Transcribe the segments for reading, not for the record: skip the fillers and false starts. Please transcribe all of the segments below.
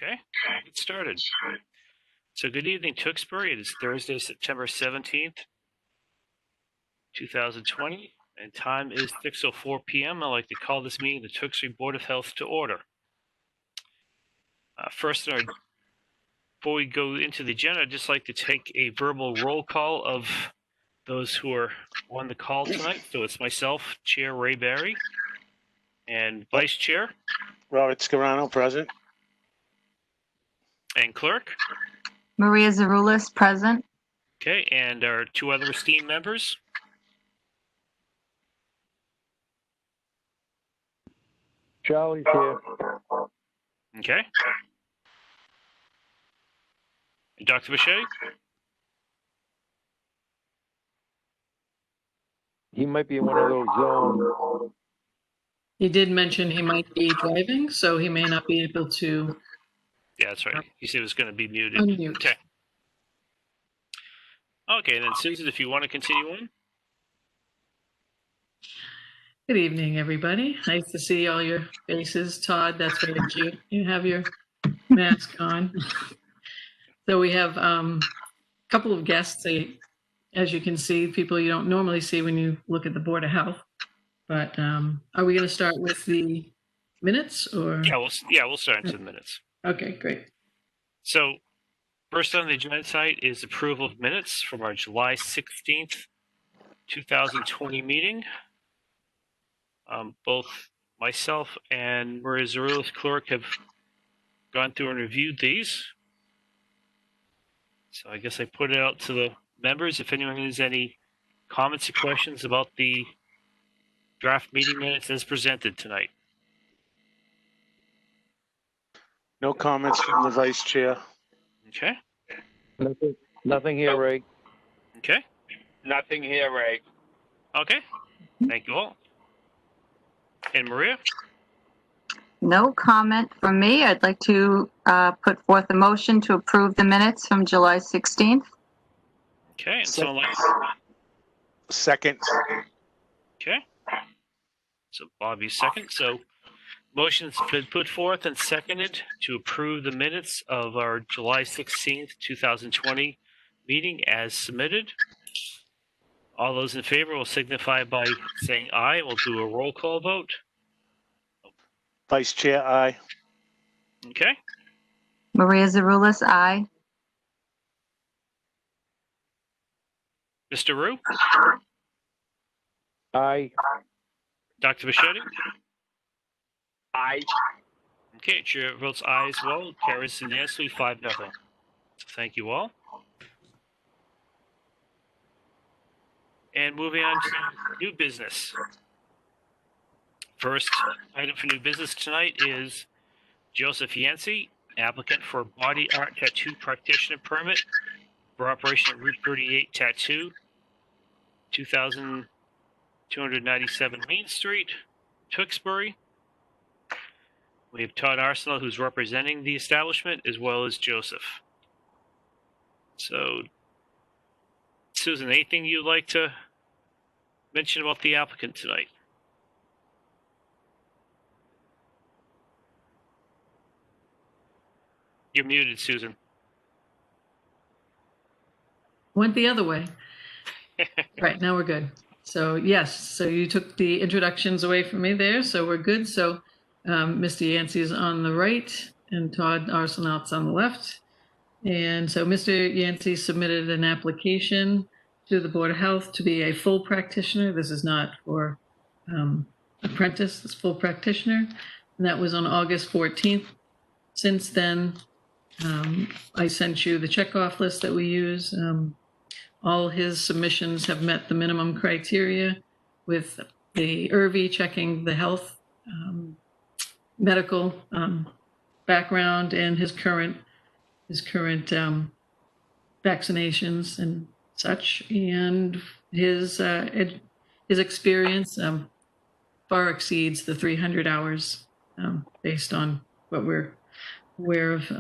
Okay, get started. So good evening, Tewksbury. It is Thursday, September 17th, 2020, and time is 6:04 p.m. I'd like to call this meeting of the Tewksbury Board of Health to order. First, before we go into the agenda, I'd just like to take a verbal roll call of those who are on the call tonight. So it's myself, Chair Ray Barry, and Vice Chair Robert Scarano, present. And Clerk. Maria Zaroulis, present. Okay, and our two other esteemed members. Charlie's here. Okay. And Dr. Boucher? He might be in one of those zones. He did mention he might be driving, so he may not be able to Yeah, that's right. He said it was going to be muted. unmute. Okay. Okay, and then Susan, if you want to continue on. Good evening, everybody. Nice to see all your faces. Todd, that's very cute. You have your mask on. So we have a couple of guests, as you can see, people you don't normally see when you look at the Board of Health. But are we going to start with the minutes or? Yeah, we'll start into the minutes. Okay, great. So first on the agenda site is approval of minutes from our July 16th, 2020 meeting. Both myself and Maria Zaroulis, Clerk, have gone through and reviewed these. So I guess I put it out to the members. If anyone has any comments or questions about the draft meeting minutes as presented tonight. No comments from the vice chair. Okay. Nothing here, Ray. Okay. Nothing here, Ray. Okay. Thank you all. And Maria? No comment from me. I'd like to put forth a motion to approve the minutes from July 16th. Okay. And someone like. Second. Okay. So Bobby second. So motion's been put forth and seconded to approve the minutes of our July 16th, 2020 meeting as submitted. All those in favor will signify by saying aye. We'll do a roll call vote. Vice chair, aye. Okay. Maria Zaroulis, aye. Mr. Rue? Aye. Dr. Bichetti? Aye. Okay, chair votes aye as well. Carries unanimously 5-0. So thank you all. And moving on to new business. First item for new business tonight is Joseph Yancey, applicant for body art tattoo practitioner permit for operation at Route 38 Tattoo, 2297 Main Street, Tewksbury. We have Todd Arsenal, who's representing the establishment, as well as Joseph. So, Susan, anything you'd like to mention about the applicant tonight? You're muted, Susan. Went the other way. Right, now we're good. So yes, so you took the introductions away from me there, so we're good. So Mr. Yancey is on the right and Todd Arsenault's on the left. And so Mr. Yancey submitted an application to the Board of Health to be a full practitioner. This is not for apprentice, it's full practitioner. And that was on August 14th. Since then, I sent you the checkoff list that we use. All his submissions have met the minimum criteria, with the IRVI checking the health, medical background, and his current vaccinations and such, and his experience far exceeds the 300 hours based on what we're aware of,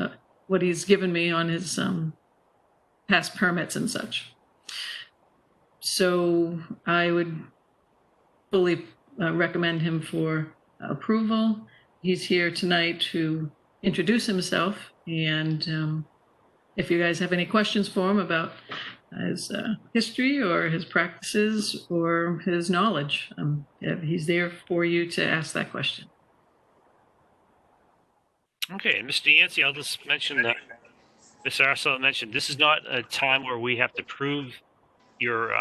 what he's given me on his past permits and such. So I would fully recommend him for approval. He's here tonight to introduce himself And if you guys have any questions for him about his history or his practices or his knowledge, he's there for you to ask that question. Okay, and Mr. Yancey, I'll just mention that Mr. Arcel mentioned this is not a time where we have to prove your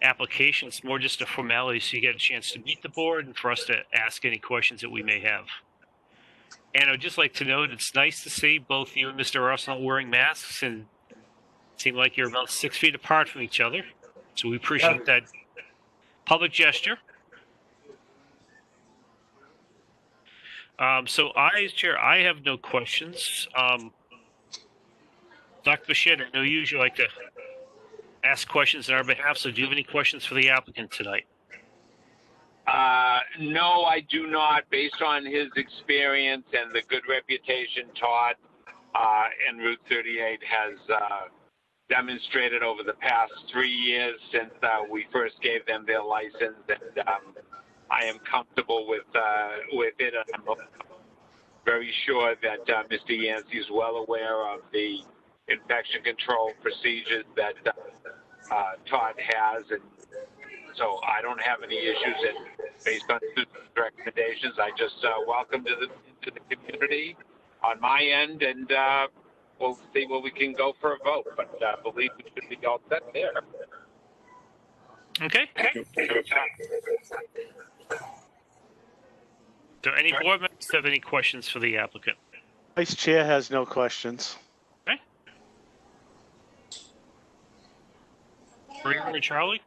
application. It's more just a formality so you get a chance to meet the board and for us to ask any questions that we may have. And I'd just like to note it's nice to see both you and Mr. Arsenal wearing masks and seem like you're about 6 feet apart from each other. So we appreciate that public gesture. So as chair, I have no questions. Dr. Bichette, I know you usually like to ask questions on our behalf, so do you have any questions for the applicant tonight? No, I do not. Based on his experience and the good reputation Todd and Route 38 has demonstrated over the past 3 years since we first gave them their license, and I am comfortable with it. I'm very sure that Mr. Yancey is well aware of the infection control procedures that Todd has, and so I don't have any issues. And based on the recommendations, I just welcome to the community on my end, and we'll see where we can go for a vote. But I believe we should be all set there. Okay. Do any board members have any questions for the applicant? Vice Chair has no questions. Okay. Brewer and Charlie?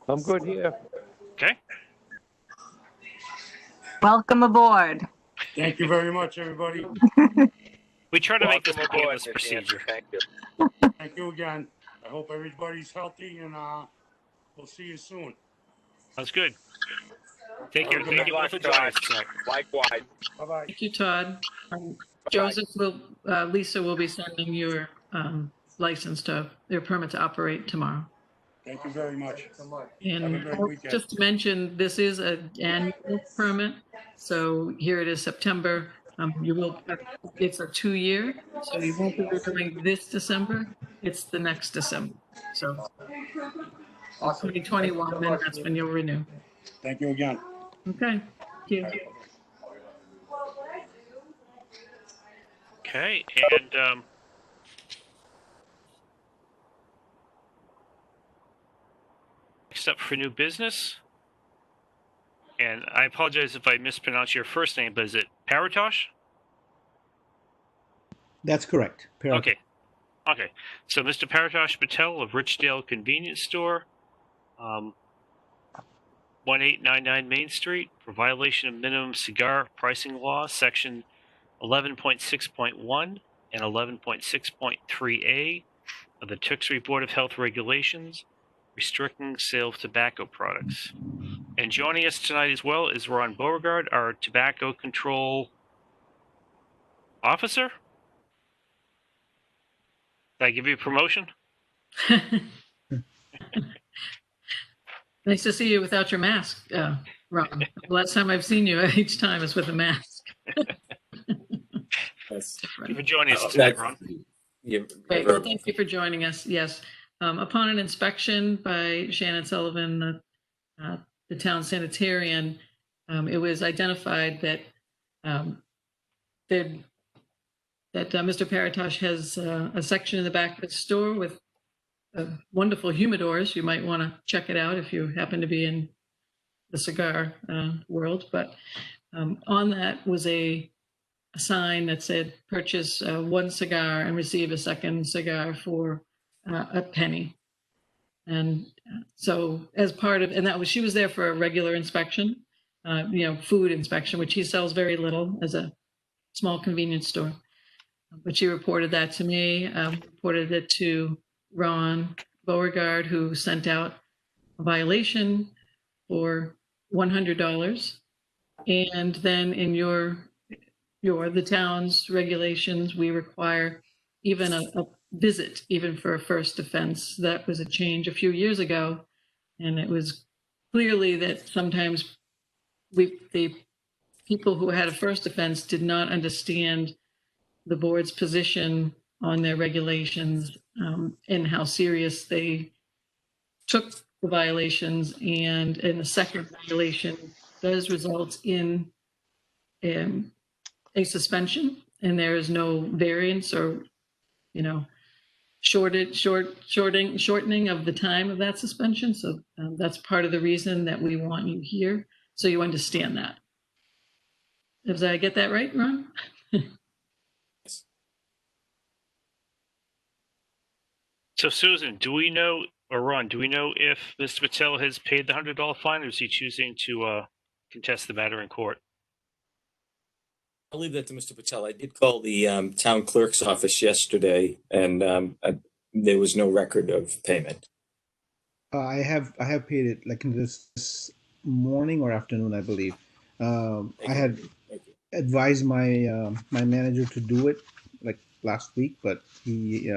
I'm good here. Okay. Welcome aboard. Thank you very much, everybody. We try to make this Welcome a aboard, painless Mr. procedure. Yancey. Thank you. Thank you again. I hope everybody's healthy, and we'll see you soon. Sounds good. Take care. Thank you both for Good luck, joining us Todd. tonight. Likewise. Bye-bye. Thank you, Todd. Joseph Lisa will be sending your license to their permit to operate tomorrow. Thank you very much. Have a And great weekend. just to mention, this is an annual permit. So here it is September. It's a 2-year, so you won't be renewing this December. It's the next December. So 2021, then that's when you'll renew. Thank you again. Okay. Thank you. Okay, and next up for new business, and I apologize if I mispronounce your first name, but is it Paratosh? That's correct. Okay. Okay. So Mr. Paratosh Patel of Richdale Convenience Store, 1899 Main Street, for violation of minimum cigar pricing law, section 11.6.1 and 11.6.3A of the Tewksbury Board of Health Regulations, restricting sale of tobacco products. And joining us tonight as well is Ron Beauregard, our tobacco control officer. Did I give you a promotion? Nice to see you without your mask, Ron. The last time I've seen you each time is with a mask. Thank you for joining us tonight, Ron. Great. Well, thank you for joining us. Yes. Upon an inspection by Shannon Sullivan, the town sanitarian, it was identified that Mr. Paratosh has a section in the back of the store with wonderful humidors. You might want to check it out if you happen to be in the cigar world. But on that was a sign that said, purchase one cigar and receive a second cigar for a penny. And so as part of, and she was there for a regular inspection, food inspection, which he sells very little as a small convenience store. But she reported that to me, reported it to Ron Beauregard, who sent out a violation for $100. And then in the town's regulations, we require even a visit, even for a first offense. That was a change a few years ago. And it was clearly that sometimes the people who had a first offense did not understand the board's position on their regulations, and how serious they took the violations, and the second violation does result in a suspension, and there is no variance or, shortening of the time of that suspension. So that's part of the reason that we want you here, so you understand that. Did I get that right, Ron? So Susan, do we know, or Ron, do we know if Mr. Patel has paid the $100 fine, or is he choosing to contest the matter in court? I'll leave that to Mr. Patel. I did call the town clerk's office yesterday, and there was no record of payment. I have paid it like in this morning or afternoon, I believe. I had advised my my manager to do it like last week, but he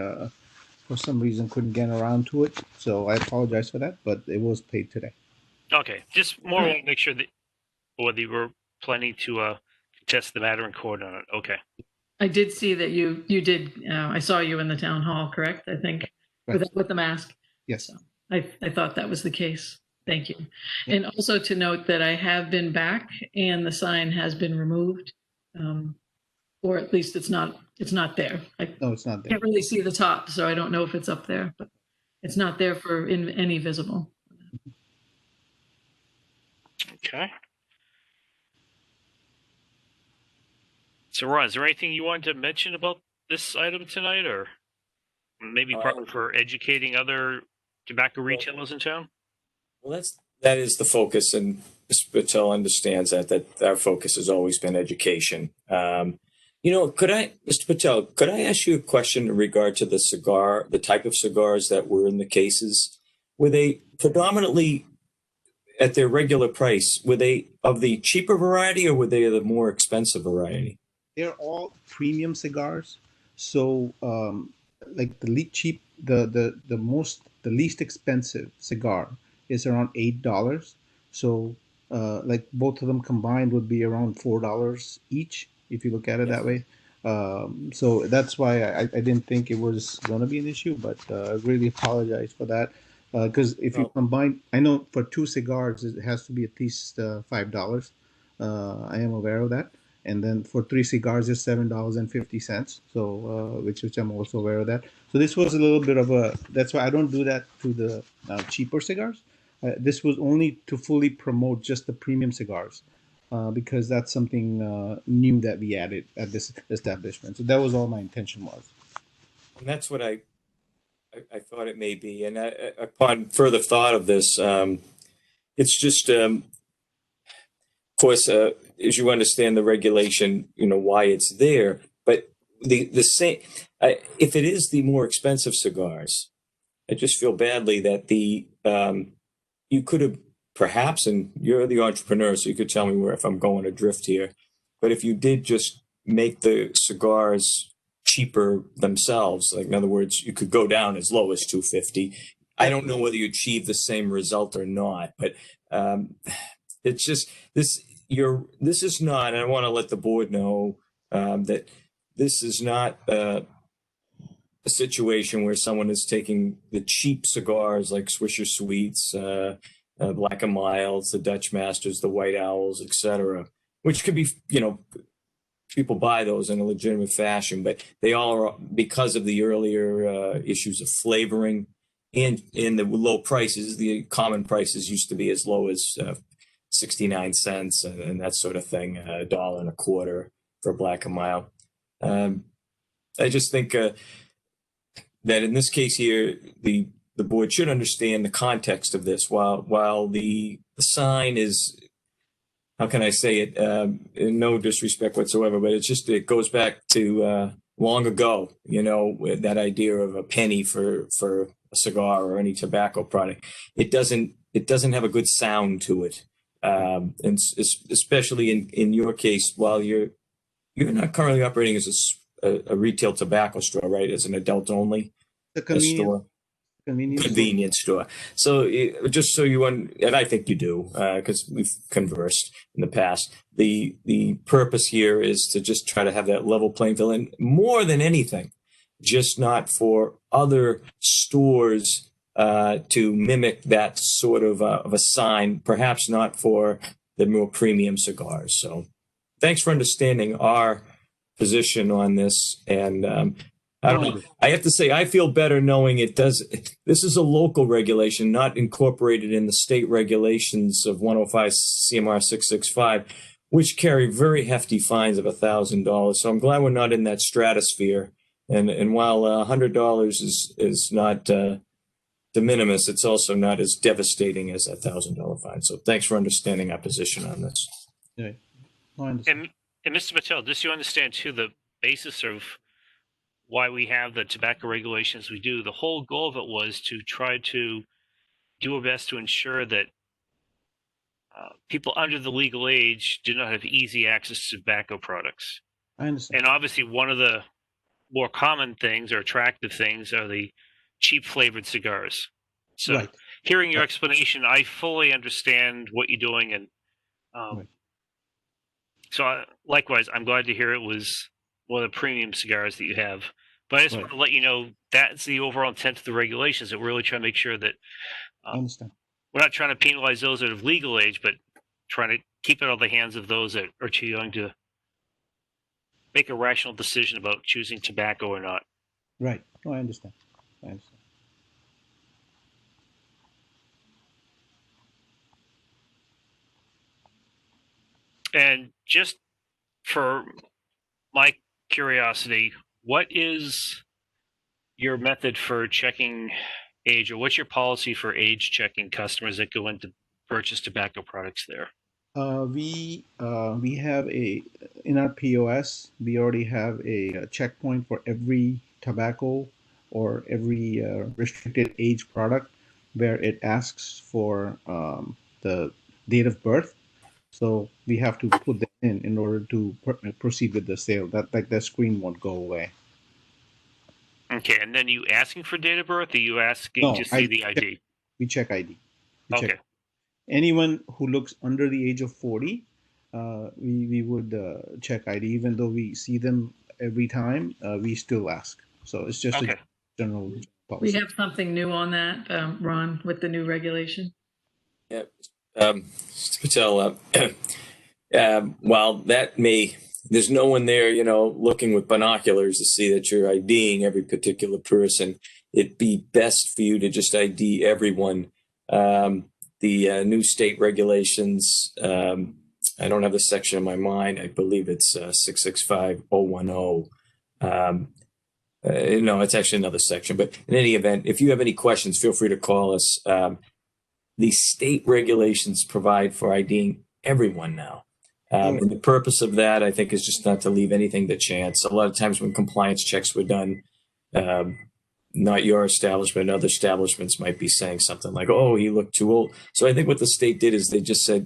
for some reason couldn't get around to it. So I apologize for that, but it was paid today. Okay, just more want to make sure that whether you were planning to contest the matter in court on it. Okay. I did see that you did. I saw you in the town hall, correct? I think with the mask. Yes. So I thought that was the case. Thank you. And also to note that I have been back and the sign has been removed, or at least it's not there. No, it's not there. Can't really see the top, so I don't know if it's up there, but it's not there for any visible. Okay. So Ron, is there anything you wanted to mention about this item tonight, or maybe partly for educating other tobacco retailers in town? Well, that is the focus, and Mr. Patel understands that our focus has always been education. Mr. Patel, could I ask you a question in regard to the type of cigars that were in the cases? Were they predominantly at their regular price? Were they of the cheaper variety, or were they of the more expensive variety? They're all premium cigars. So like the least expensive cigar is around $8. So like both of them combined would be around $4 each, if you look at it that way. So that's why I didn't think it was going to be an issue, but I really apologize for that. Because if you combine, I know for 2 cigars, it has to be at least $5. I am aware of that. And then for 3 cigars, it's $7.50. So, which I'm also aware of that. So this was a little bit of that's why I don't do that to the cheaper cigars. This was only to fully promote just the premium cigars, because that's something new that we added at this establishment. So that was all my intention was. And that's what I thought it may be. And upon further thought of this, it's just, of course, as you understand the regulation, why it's there. But the same, if it is the more expensive cigars, I just feel badly that you could have perhaps, and you're the entrepreneur, so you could tell me if I'm going adrift here. But if you did just make the cigars cheaper themselves, like in other words, you could go down as low as $2.50. I don't know whether you achieve the same result or not, but it's just this. This is not, and I want to let the board know that this is not a situation where someone is taking the cheap cigars like Swisher Sweets, Black and Milds, the Dutch Masters, the White Owls, etc., which could be, people buy those in a legitimate fashion, but they all are, because of the earlier issues of flavoring and in the low prices. The common prices used to be as low as 69 cents and that sort of thing, $1.25 for Black and Mild. I just think that in this case here, the board should understand the context of this. While the sign is, how can I say it, in no disrespect whatsoever, but it goes back to long ago, that idea of a penny for a cigar or any tobacco product. It doesn't have a good sound to it. And especially in your case, while you're not currently operating as a retail tobacco store, right? As an adult only The convenience Convenience store. So just so and I think you do, because we've conversed in the past. The purpose here is to just try to have that level playing field, and more than anything, just not for other stores to mimic that sort of a sign. Perhaps not for the more premium cigars. So, thanks for understanding our position on this, and I don't know. I have to say, I feel better knowing it does. This is a local regulation, not incorporated in the state regulations of 105 CMR 665, which carry very hefty fines of $1,000. So I'm glad we're not in that stratosphere. And while $100 is not de minimis, it's also not as devastating as a $1,000 fine. So thanks for understanding our position on this. Yeah, I understand. And Mr. Patel, just so you understand too, the basis of why we have the tobacco regulations we do, the whole goal of it was to try to do our best to ensure that people under the legal age do not have easy access to tobacco products. I understand. And obviously one of the more common things or attractive things are the cheap flavored cigars. So Right. hearing your explanation, I fully understand what you're doing. And Right. so likewise, I'm glad to hear it was one of the premium cigars that you have. But I just Right. want to let you know that's the overall intent of the regulations, that we're really trying to make sure that I understand. we're not trying to penalize those that are of legal age, but trying to keep it out of the hands of those that are too young to make a rational decision about choosing tobacco or not. Right. Oh, I understand. I understand. And just for my curiosity, what is your method for checking age, or what's your policy for age checking customers that go in to purchase tobacco products there? We have in our POS, we already have a checkpoint for every tobacco or every restricted age product where it asks for the date of birth. So we have to put that in order to proceed with the sale. That screen won't go away. Okay, and then you asking for date of birth, or you asking No, to see the ID? We check ID. We Okay. check. Anyone who looks under the age of 40, we would check ID. Even though we see them every time, we still ask. So it's just Okay. a general We policy. have something new on that, Ron, with the new regulation. Yeah, Mr. Patel, while there's no one there, looking with binoculars to see that you're IDing every particular person. It'd be best for you to just ID everyone. The new state regulations, I don't have the section in my mind. I believe it's 665010. No, it's actually another section. But in any event, if you have any questions, feel free to call us. The state regulations provide for IDing everyone now. And the purpose of that, I think, is just not to leave anything to chance. A lot of times when compliance checks were done, not your establishment, other establishments might be saying something like, oh, he looked too old. So I think what the state did is they just said,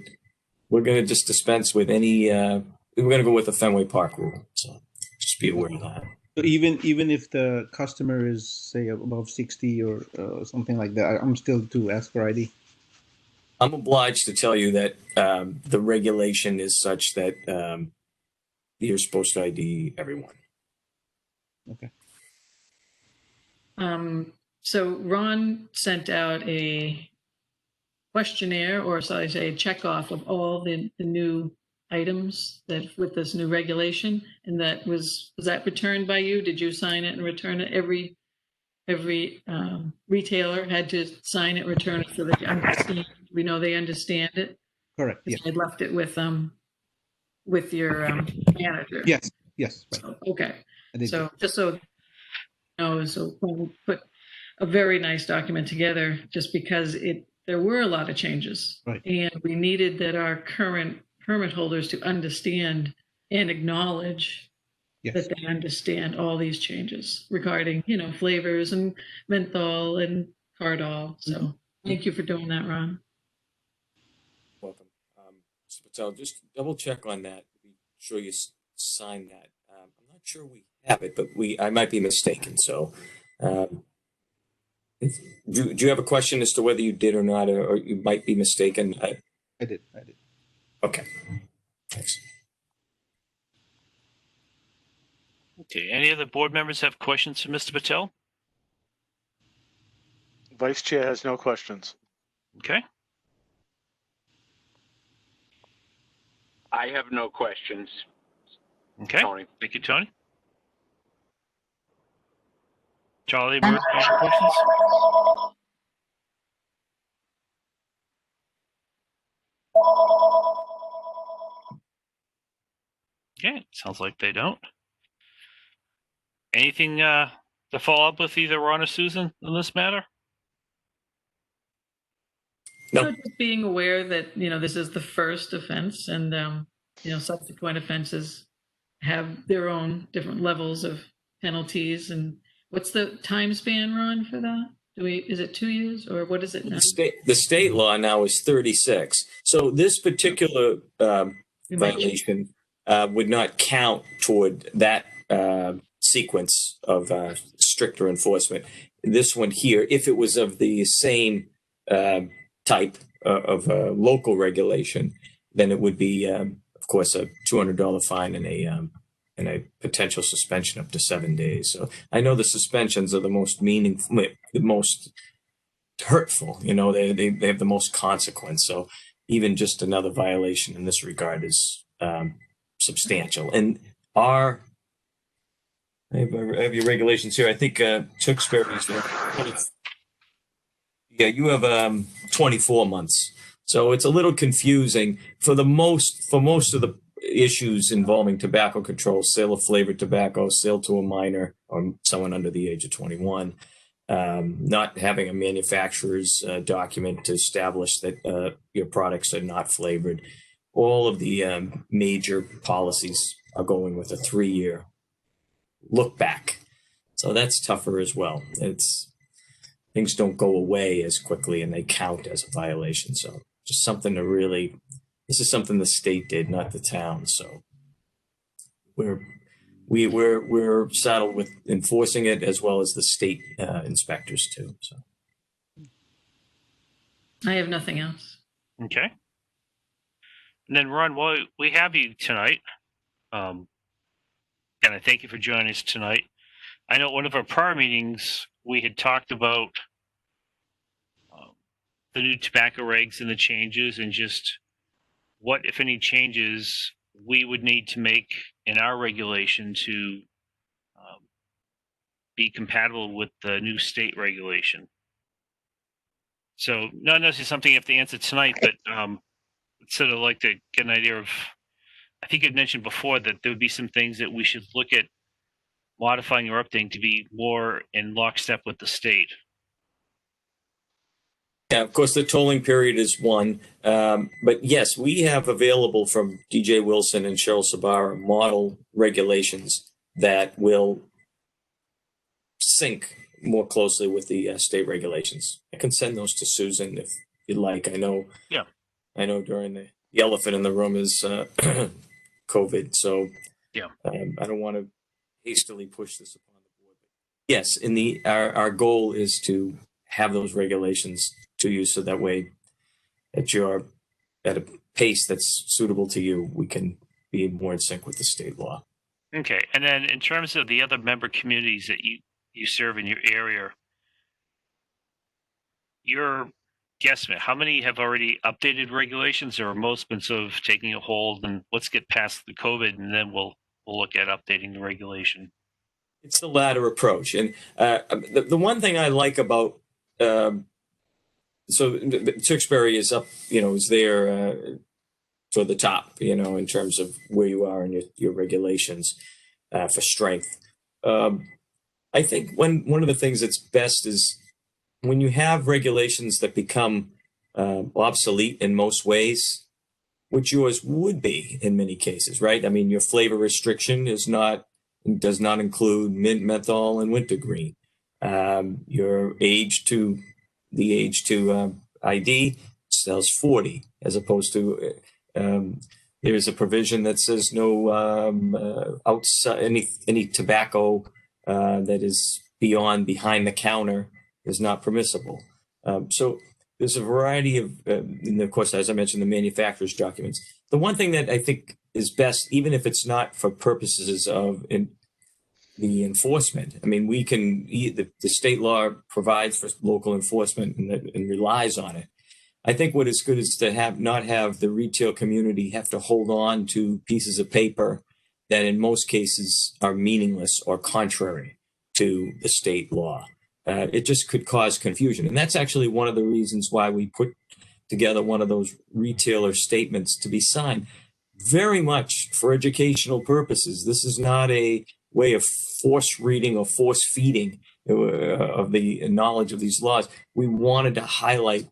we're going to just dispense with we're going to go with the Fenway Park rule. So just be aware of that. So even if the customer is, say, above 60 or something like that, I'm still to ask for ID. I'm obliged to tell you that the regulation is such that you're supposed to ID everyone. Okay. So Ron sent out a questionnaire, or shall I say, check off of all the new items that with this new regulation, and that was that returned by you? Did you sign it and return it? Every retailer had to sign it, return it, so they understand. We know they understand it. Correct. Yes. I left it with your manager. Yes. Yes. Right. So, okay. I did. So just so you know, so when we put a very nice document together, just because there were a lot of changes, Right. and we needed that our current permit holders to understand and acknowledge Yes. that they understand all these changes regarding, flavors and menthol and Cardol. So thank you for doing that, Ron. Welcome. Mr. Patel, just double check on that. Be sure you sign that. I'm not sure we have it, but I might be mistaken. So Do you have a question as to whether you did or not, or you might be mistaken? I did. Okay. Thanks. Okay. Any other board members have questions for Mr. Patel? Vice Chair has no questions. Okay. I have no questions, Okay. Tony. Thank you, Tony. Charlie, Bruce, any questions? Okay, sounds like they don't. Anything to follow up with either Ron or Susan on this matter? No. So just being aware that, this is the first offense and, subsequent offenses have their own different levels of penalties. And what's the time span, Ron, for that? Is it 2 years or what is it now? The state law now is 36. So this particular violation would not count toward that sequence of stricter enforcement. This one here, if it was of the same type of local regulation, then it would be, of course, a $200 fine and a potential suspension up to 7 days. So I know the suspensions are the most meaningful, the most hurtful. They have the most consequence. So even just another violation in this regard is substantial. And I have your regulations here. I think Tewksbury's there. Yeah, you have 24 months. So it's a little confusing for most of the issues involving tobacco control, sale of flavored tobacco, sale to a minor or someone under the age of 21, not having a manufacturer's document to establish that your products are not flavored. All of the major policies are going with a 3-year look back. So that's tougher as well. Things don't go away as quickly and they count as a violation. So just something to really, this is something the state did, not the town. So we're saddled with enforcing it as well as the state inspectors too. So I have nothing else. Okay. And then, Ron, while we have you tonight, and I thank you for joining us tonight. I know one of our prior meetings, we had talked about the new tobacco regs and the changes and just what, if any, changes we would need to make in our regulation to be compatible with the new state regulation. So not necessarily something you have to answer tonight, but sort of like to get an idea of, I think you'd mentioned before that there would be some things that we should look at modifying or updating to be more in lockstep with the state. Yeah, of course, the tolling period is one. But yes, we have available from DJ Wilson and Cheryl Sabara model regulations that will sync more closely with the state regulations. I can send those to Susan if you'd like. I know during the elephant in the room is COVID. So I don't want to hastily push this upon the board. Yes, our goal is to have those regulations to you so that way at a pace that's suitable to you, we can be more in sync with the state law. Okay. And then in terms of the other member communities that you serve in your area, your guesstimate, how many have already updated regulations or most been sort of taking a hold and let's get past the COVID and then we'll look at updating the regulation? It's the latter approach. And the one thing I like about so Tewksbury is up, is there for the top, in terms of where you are in your regulations for strength. I think one of the things that's best is when you have regulations that become obsolete in most ways, which yours would be in many cases, right? I mean, your flavor restriction does not include mint, menthol, and wintergreen. Your the age to ID says 40, as opposed to there's a provision that says no outside any tobacco that is behind the counter is not permissible. So there's a variety of, and of course, as I mentioned, the manufacturer's documents. The one thing that I think is best, even if it's not for purposes of the enforcement. I mean, we can, the state law provides for local enforcement and relies on it. I think what is good is to not have the retail community have to hold on to pieces of paper that in most cases are meaningless or contrary to the state law. It just could cause confusion. And that's actually one of the reasons why we put together one of those retailer statements to be signed very much for educational purposes. This is not a way of force reading or force feeding of the knowledge of these laws. We wanted to highlight,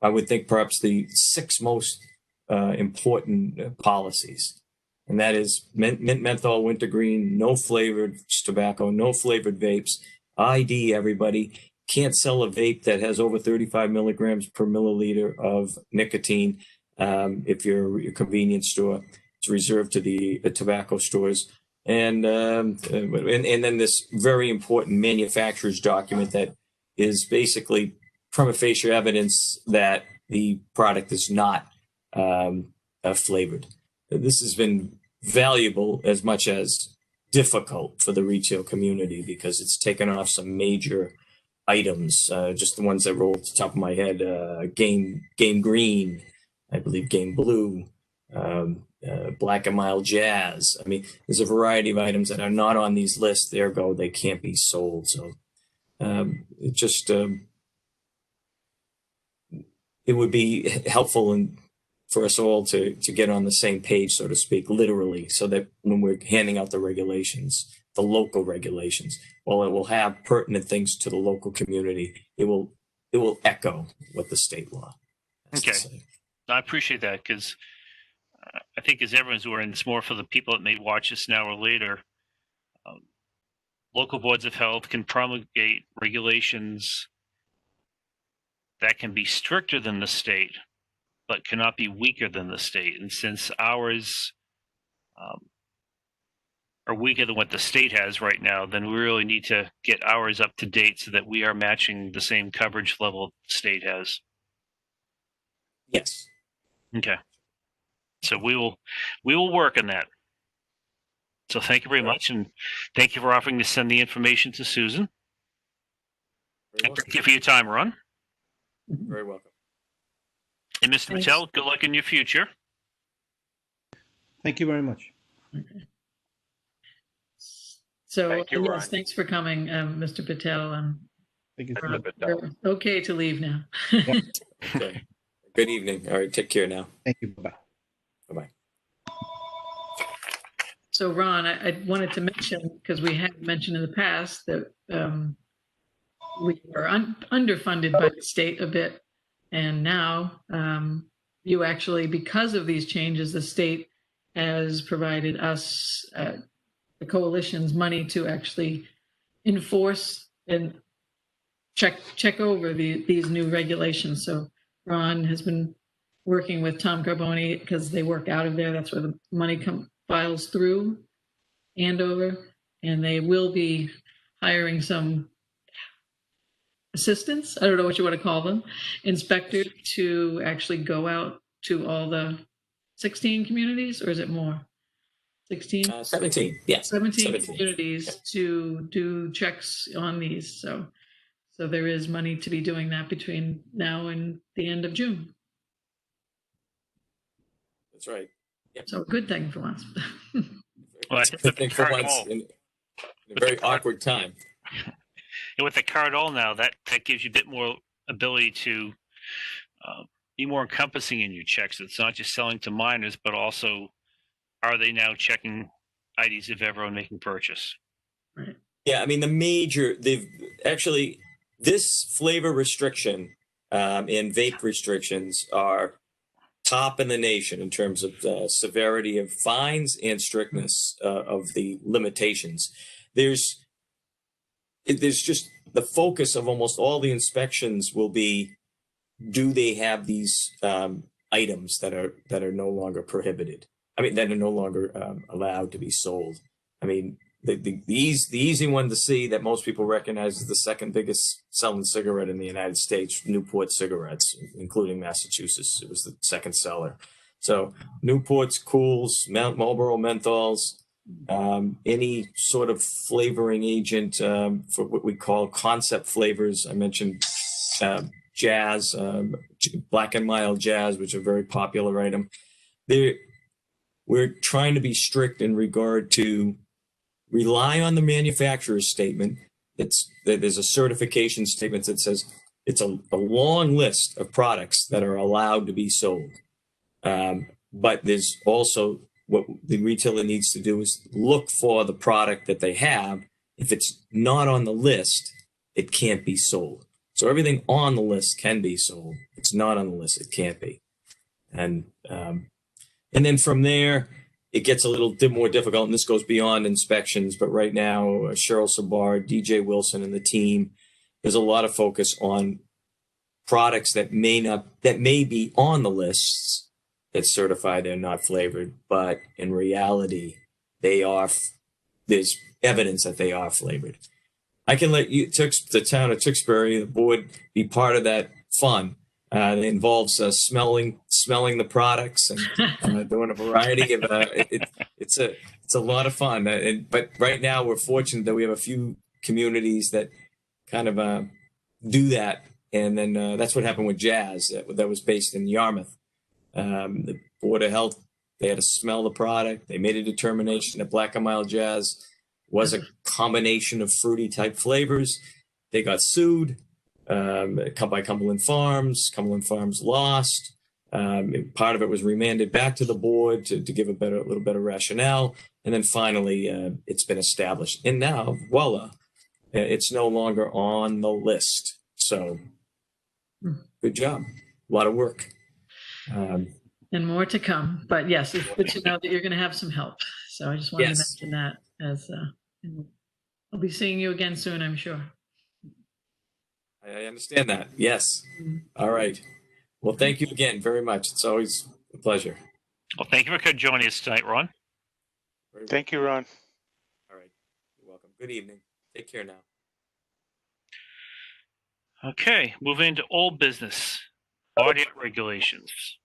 I would think, perhaps the 6 most important policies. And that is mint, menthol, wintergreen, no flavored tobacco, no flavored vapes, ID everybody. Can't sell a vape that has over 35 milligrams per milliliter of nicotine if you're a convenience store. It's reserved to the tobacco stores. And then this very important manufacturer's document that is basically prima facie evidence that the product is not flavored. This has been valuable as much as difficult for the retail community because it's taken off some major items, just the ones that roll to the top of my head. Game Green, I believe Game Blue, Black and Mild Jazz. I mean, there's a variety of items that are not on these lists. Ergo, they can't be sold. So it just it would be helpful for us all to get on the same page, so to speak, literally, so that when we're handing out the regulations, the local regulations, while it will have pertinent things to the local community, it will echo what the state law has to say. I appreciate that because I think as everyone's aware, and it's more for the people that may watch this now or later, local boards of health can promulgate regulations that can be stricter than the state, but cannot be weaker than the state. And since ours are weaker than what the state has right now, then we really need to get ours up to date so that we are matching the same coverage level the state has. Yes. Okay. So we will work on that. So thank you very much, and thank you for offering to send the information to Susan. And thank you for your time, Ron. Very welcome. And Mr. Thanks. Patel, good luck in your future. Thank you very much. So, Thank you, Ron. yes, thanks for coming, Mr. Patel. Thank you. Mr. Patel. We're okay to leave now. Okay. Good evening. All right. Take care now. Thank you. Bye-bye. Bye-bye. So, Ron, I wanted to mention, because we have mentioned in the past that we were underfunded by the state a bit. And now you actually, because of these changes, the state has provided us, the coalition's money to actually enforce and check over these new regulations. So Ron has been working with Tom Carboni because they work out of there. That's where the money files through Andover, and they will be hiring some assistants, I don't know what you want to call them, inspectors to actually go out to all the 16 communities, or is it more? 16? 17. Yeah. 17 communities to do checks on these. So there is money to be doing that between now and the end of June. That's right. So a good thing for once. Well, I think with the for card once all, in a very awkward time. and with the card all now, that gives you a bit more ability to be more encompassing in your checks. It's not just selling to minors, but also are they now checking IDs of everyone making purchase? Right. Yeah, I mean they've actually, this flavor restriction and vape restrictions are top in the nation in terms of severity of fines and strictness of the limitations. There's just the focus of almost all the inspections will be, do they have these items that are no longer prohibited? I mean, that are no longer allowed to be sold. I mean, the easy one to see that most people recognize is the second biggest selling cigarette in the United States, Newport cigarettes, including Massachusetts. It was the second seller. So Newports, Cools, Marlboro menthols, any sort of flavoring agent for what we call concept flavors. I mentioned Jazz, Black and Mild Jazz, which are a very popular item. We're trying to be strict in regard to rely on the manufacturer's statement. There's a certification statement that says it's a long list of products that are allowed to be sold. But there's also what the retailer needs to do is look for the product that they have. If it's not on the list, it can't be sold. So everything on the list can be sold. If it's not on the list, it can't be. And then from there, it gets a little more difficult, and this goes beyond inspections. But right now, Cheryl Sabar, DJ Wilson, and the team, there's a lot of focus on products that may be on the lists that certify they're not flavored, but in reality, they are. There's evidence that they are flavored. I can let you, the town of Tewksbury, the board, be part of that fun. It involves smelling the products and doing a variety of. It's a lot of fun. But right now, we're fortunate that we have a few communities that kind of do that, and then that's what happened with Jazz. That was based in Yarmouth. The Board of Health, they had to smell the product. They made a determination that Black and Mild Jazz was a combination of fruity type flavors. They got sued by Cumberland Farms. Cumberland Farms lost. Part of it was remanded back to the board to give a little better rationale. And then finally, it's been established. And now, voila, it's no longer on the list. So good job. A lot of work. And more to come. But yes, it's good to know that you're going to have some help. So I just wanted to mention that as I'll be seeing you again soon, I'm sure. I understand that. Yes. All right. Well, thank you again very much. It's always a pleasure. Well, thank you for joining us tonight, Ron. Thank you, Ron. All right. You're welcome. Good evening. Take care now. Okay, moving into old business. Audio regulations.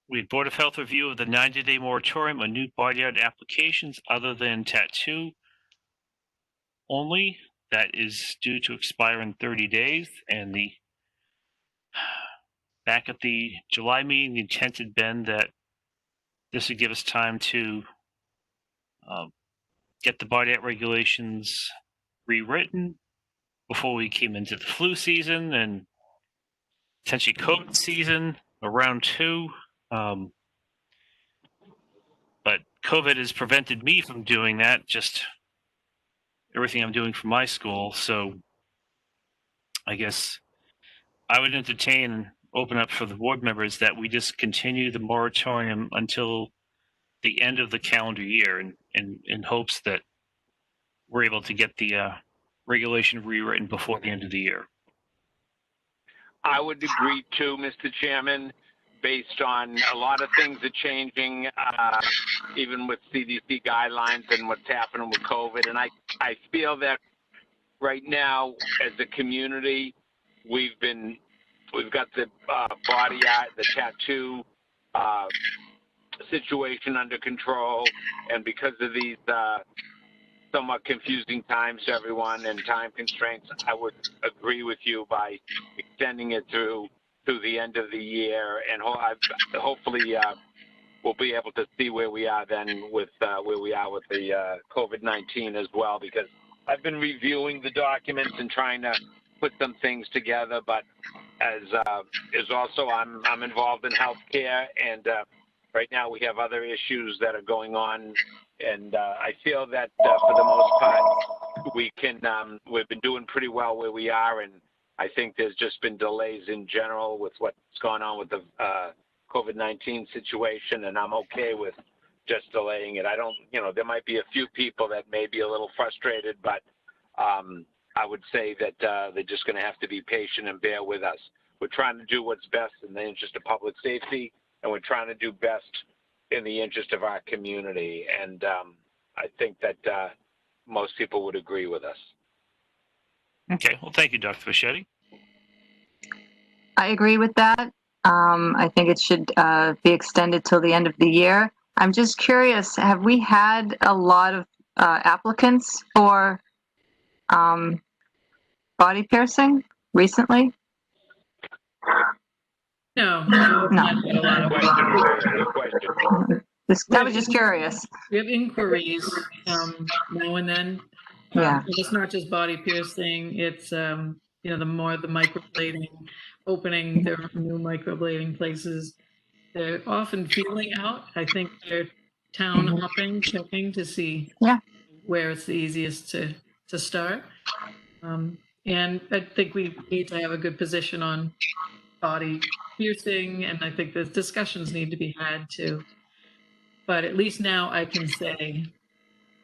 We had Board of Health review of the 90-day moratorium on new body art applications other than tattoo only. That is due to expire in 30 days. And back at the July meeting, the intent had been that this would give us time to get the body art regulations rewritten before we came into the flu season and potentially COVID season around 2. But COVID has prevented me from doing that, just everything I'm doing for my school. So I guess I would entertain and open up for the board members that we just continue the moratorium until the end of the calendar year in hopes that we're able to get the regulation rewritten before the end of the year. I would agree too, Mr. Chairman, based on a lot of things are changing, even with CDC guidelines and what's happening with COVID. And I feel that right now, as a community, we've got the body art, the tattoo situation under control, and because of these somewhat confusing times to everyone and time constraints, I would agree with you by extending it through the end of the year, and hopefully we'll be able to see where we are then with where we are with the COVID-19 as well, because I've been reviewing the documents and trying to put some things together, but as also I'm involved in healthcare, and right now we have other issues that are going on, and I feel that for the most part we've been doing pretty well where we are, and I think there's just been delays in general with what's gone on with the COVID-19 situation, and I'm okay with just delaying it. I don't, there might be a few people that may be a little frustrated, but I would say that they're just going to have to be patient and bear with us. We're trying to do what's best in the interest of public safety, and we're trying to do best in the interest of our community. And I think that most people would agree with us. Okay. Well, thank you, Dr. Fischetti. I agree with that. I think it should be extended till the end of the year. I'm just curious, have we had a lot of applicants for body piercing recently? No, No. not a lot of. Question, Maria. Good question. I was just curious. We have inquiries now and then. Yeah. And it's not just body piercing. It's the microblading, opening their new microblading places. They're often feeling out. I think they're town hopping, checking to see where it's the easiest to start. And I think we need to have a good position on body piercing, and I think the discussions need to be had too. But at least now I can say,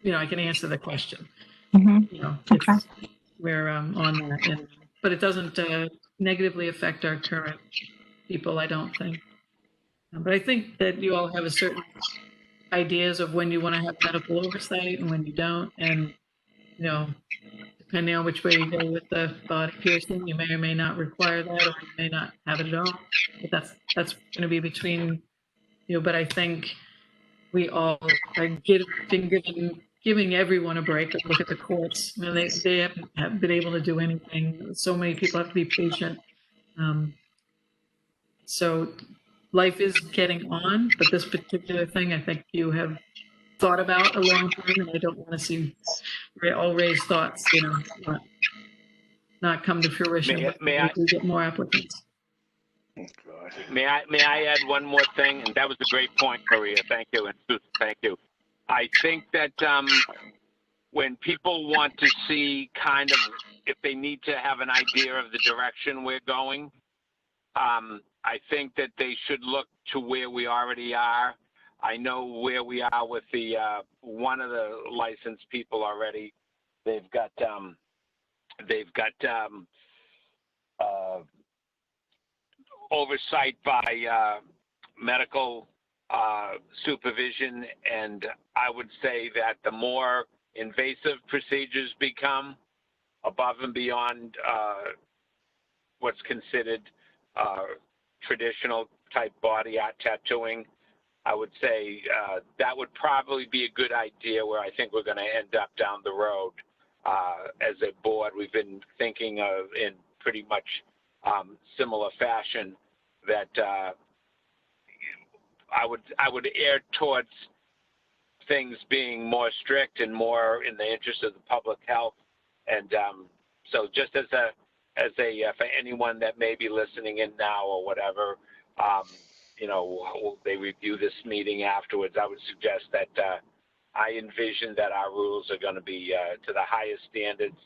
I can answer the question. Okay. We're on that, but it doesn't negatively affect our current people, I don't think. But I think that you all have a certain ideas of when you want to have medical oversight and when you don't, and depending on which way you go with the body piercing, you may or may not require that, or you may not have it at all. But that's going to be between But I think we all are giving everyone a break. Look at the courts. They haven't been able to do anything. So many people have to be patient. So life is getting on, but this particular thing, I think you have thought about a long time, and I don't want to see all Ray's thoughts, not come to fruition. May I get more applicants? May I add one more thing? And that was a great point, Maria. Thank you, and Susan, thank you. I think that when people want to see kind of if they need to have an idea of the direction we're going, I think that they should look to where we already are. I know where we are with the one of the licensed people already. They've got oversight by medical supervision, and I would say that the more invasive procedures become above and beyond what's considered traditional type body art tattooing, I would say that would probably be a good idea where I think we're going to end up down the road. As a board, we've been thinking of in pretty much similar fashion that I would err towards things being more strict and more in the interest of the public health. And so just as a for anyone that may be listening in now or whatever, they review this meeting afterwards, I would suggest that I envision that our rules are going to be to the highest standards,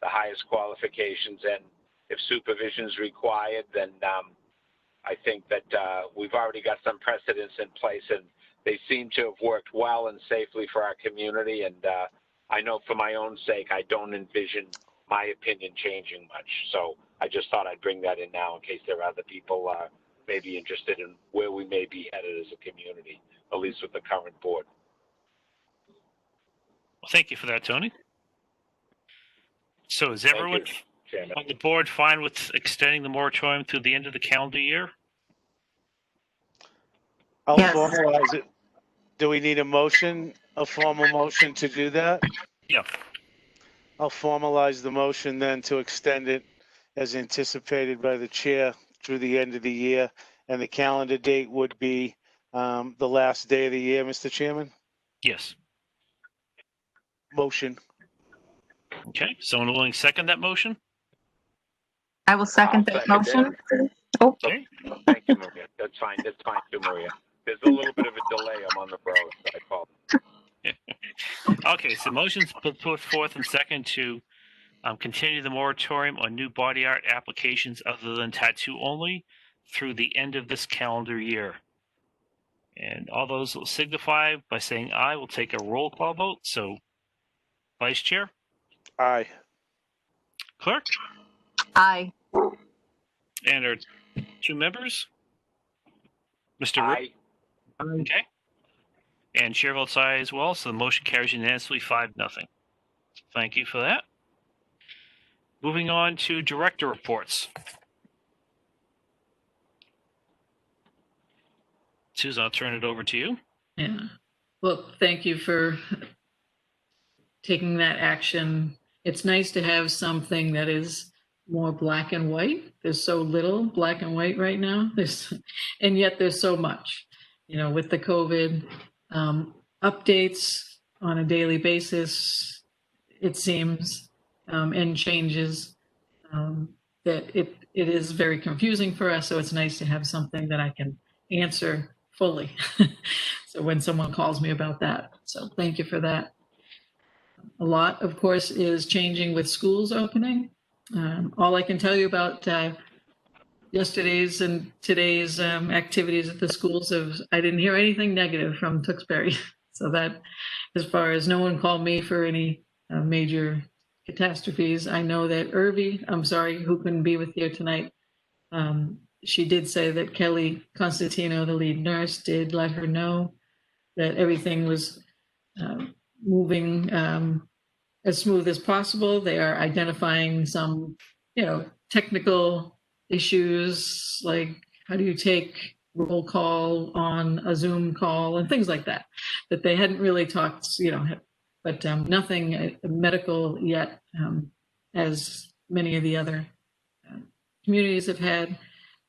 the highest qualifications, and if supervision is required, then I think that we've already got some precedents in place, and they seem to have worked well and safely for our community. And I know for my own sake, I don't envision my opinion changing much. So I just thought I'd bring that in now in case there are other people maybe interested in where we may be headed as a community, at least with the current board. Well, thank you for that, Tony. So is everyone Chairman. on the board fine with extending the moratorium through the end of the calendar year? I'll Yes. formalize it. Do we need a formal motion to do that? Yeah. I'll formalize the motion then to extend it as anticipated by the chair through the end of the year. And the calendar date would be the last day of the year, Mr. Chairman. Yes. Motion. Okay. Someone willing to second that motion? I will second that I'll motion. second Okay. Thank you, Maria. That's fine too, Maria. There's a little bit of a delay. I'm on the road, so I called. Okay, so motion's put forth and second to continue the moratorium on new body art applications other than tattoo only through the end of this calendar year. And all those will signify by saying aye. We'll take a roll call vote. So, Vice Chair, Aye. Clerk, Aye. and our two members, Mr. Root. Aye. Okay. And chair votes aye as well, so the motion carries unanimously 5-0. Thank you for that. Moving on to director reports. Susan, I'll turn it over to you. Yeah. Well, thank you for taking that action. It's nice to have something that is more black and white. There's so little black and white right now. And yet there's so much, with the COVID updates on a daily basis, it seems, and changes, that it is very confusing for us. So it's nice to have something that I can answer fully. So when someone calls me about that, so thank you for that. A lot, of course, is changing with schools opening. All I can tell you about yesterday's and today's activities at the schools is I didn't hear anything negative from Tewksbury. So that, as far as no one called me for any major catastrophes. I know that Irby, I'm sorry, who couldn't be with you tonight, she did say that Kelly Constantino, the lead nurse, did let her know that everything was moving as smooth as possible. They are identifying some, technical issues, like how do you take roll call on a Zoom call and things like that, that they hadn't really talked, but nothing medical yet, as many of the other communities have had.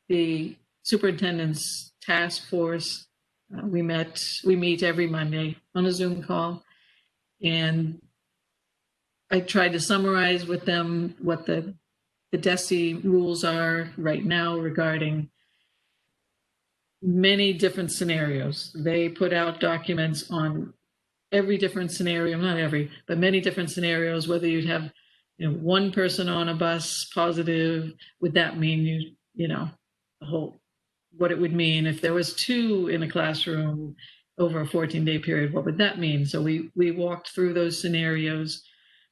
The superintendent's task force, we meet every Monday on a Zoom call, and I tried to summarize with them what the DESE rules are right now regarding many different scenarios. They put out documents on every different scenario, not every, but many different scenarios, whether you'd have, one person on a bus positive, would that mean the whole, what it would mean if there was 2 in a classroom over a 14-day period, what would that mean? So we walked through those scenarios.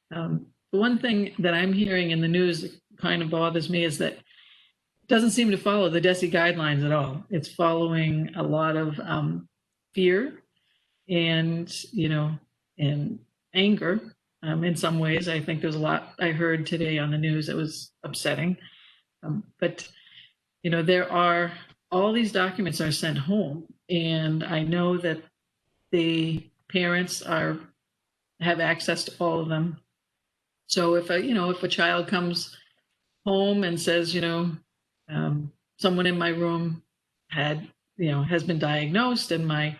The one thing that I'm hearing in the news that kind of bothers me is that it doesn't seem to follow the DESE guidelines at all. It's following a lot of fear and, and anger. In some ways, I think there's a lot I heard today on the news that was upsetting. But there are, all these documents are sent home, and I know that the parents have access to all of them. So if a child comes home and says, someone in my room has been diagnosed and my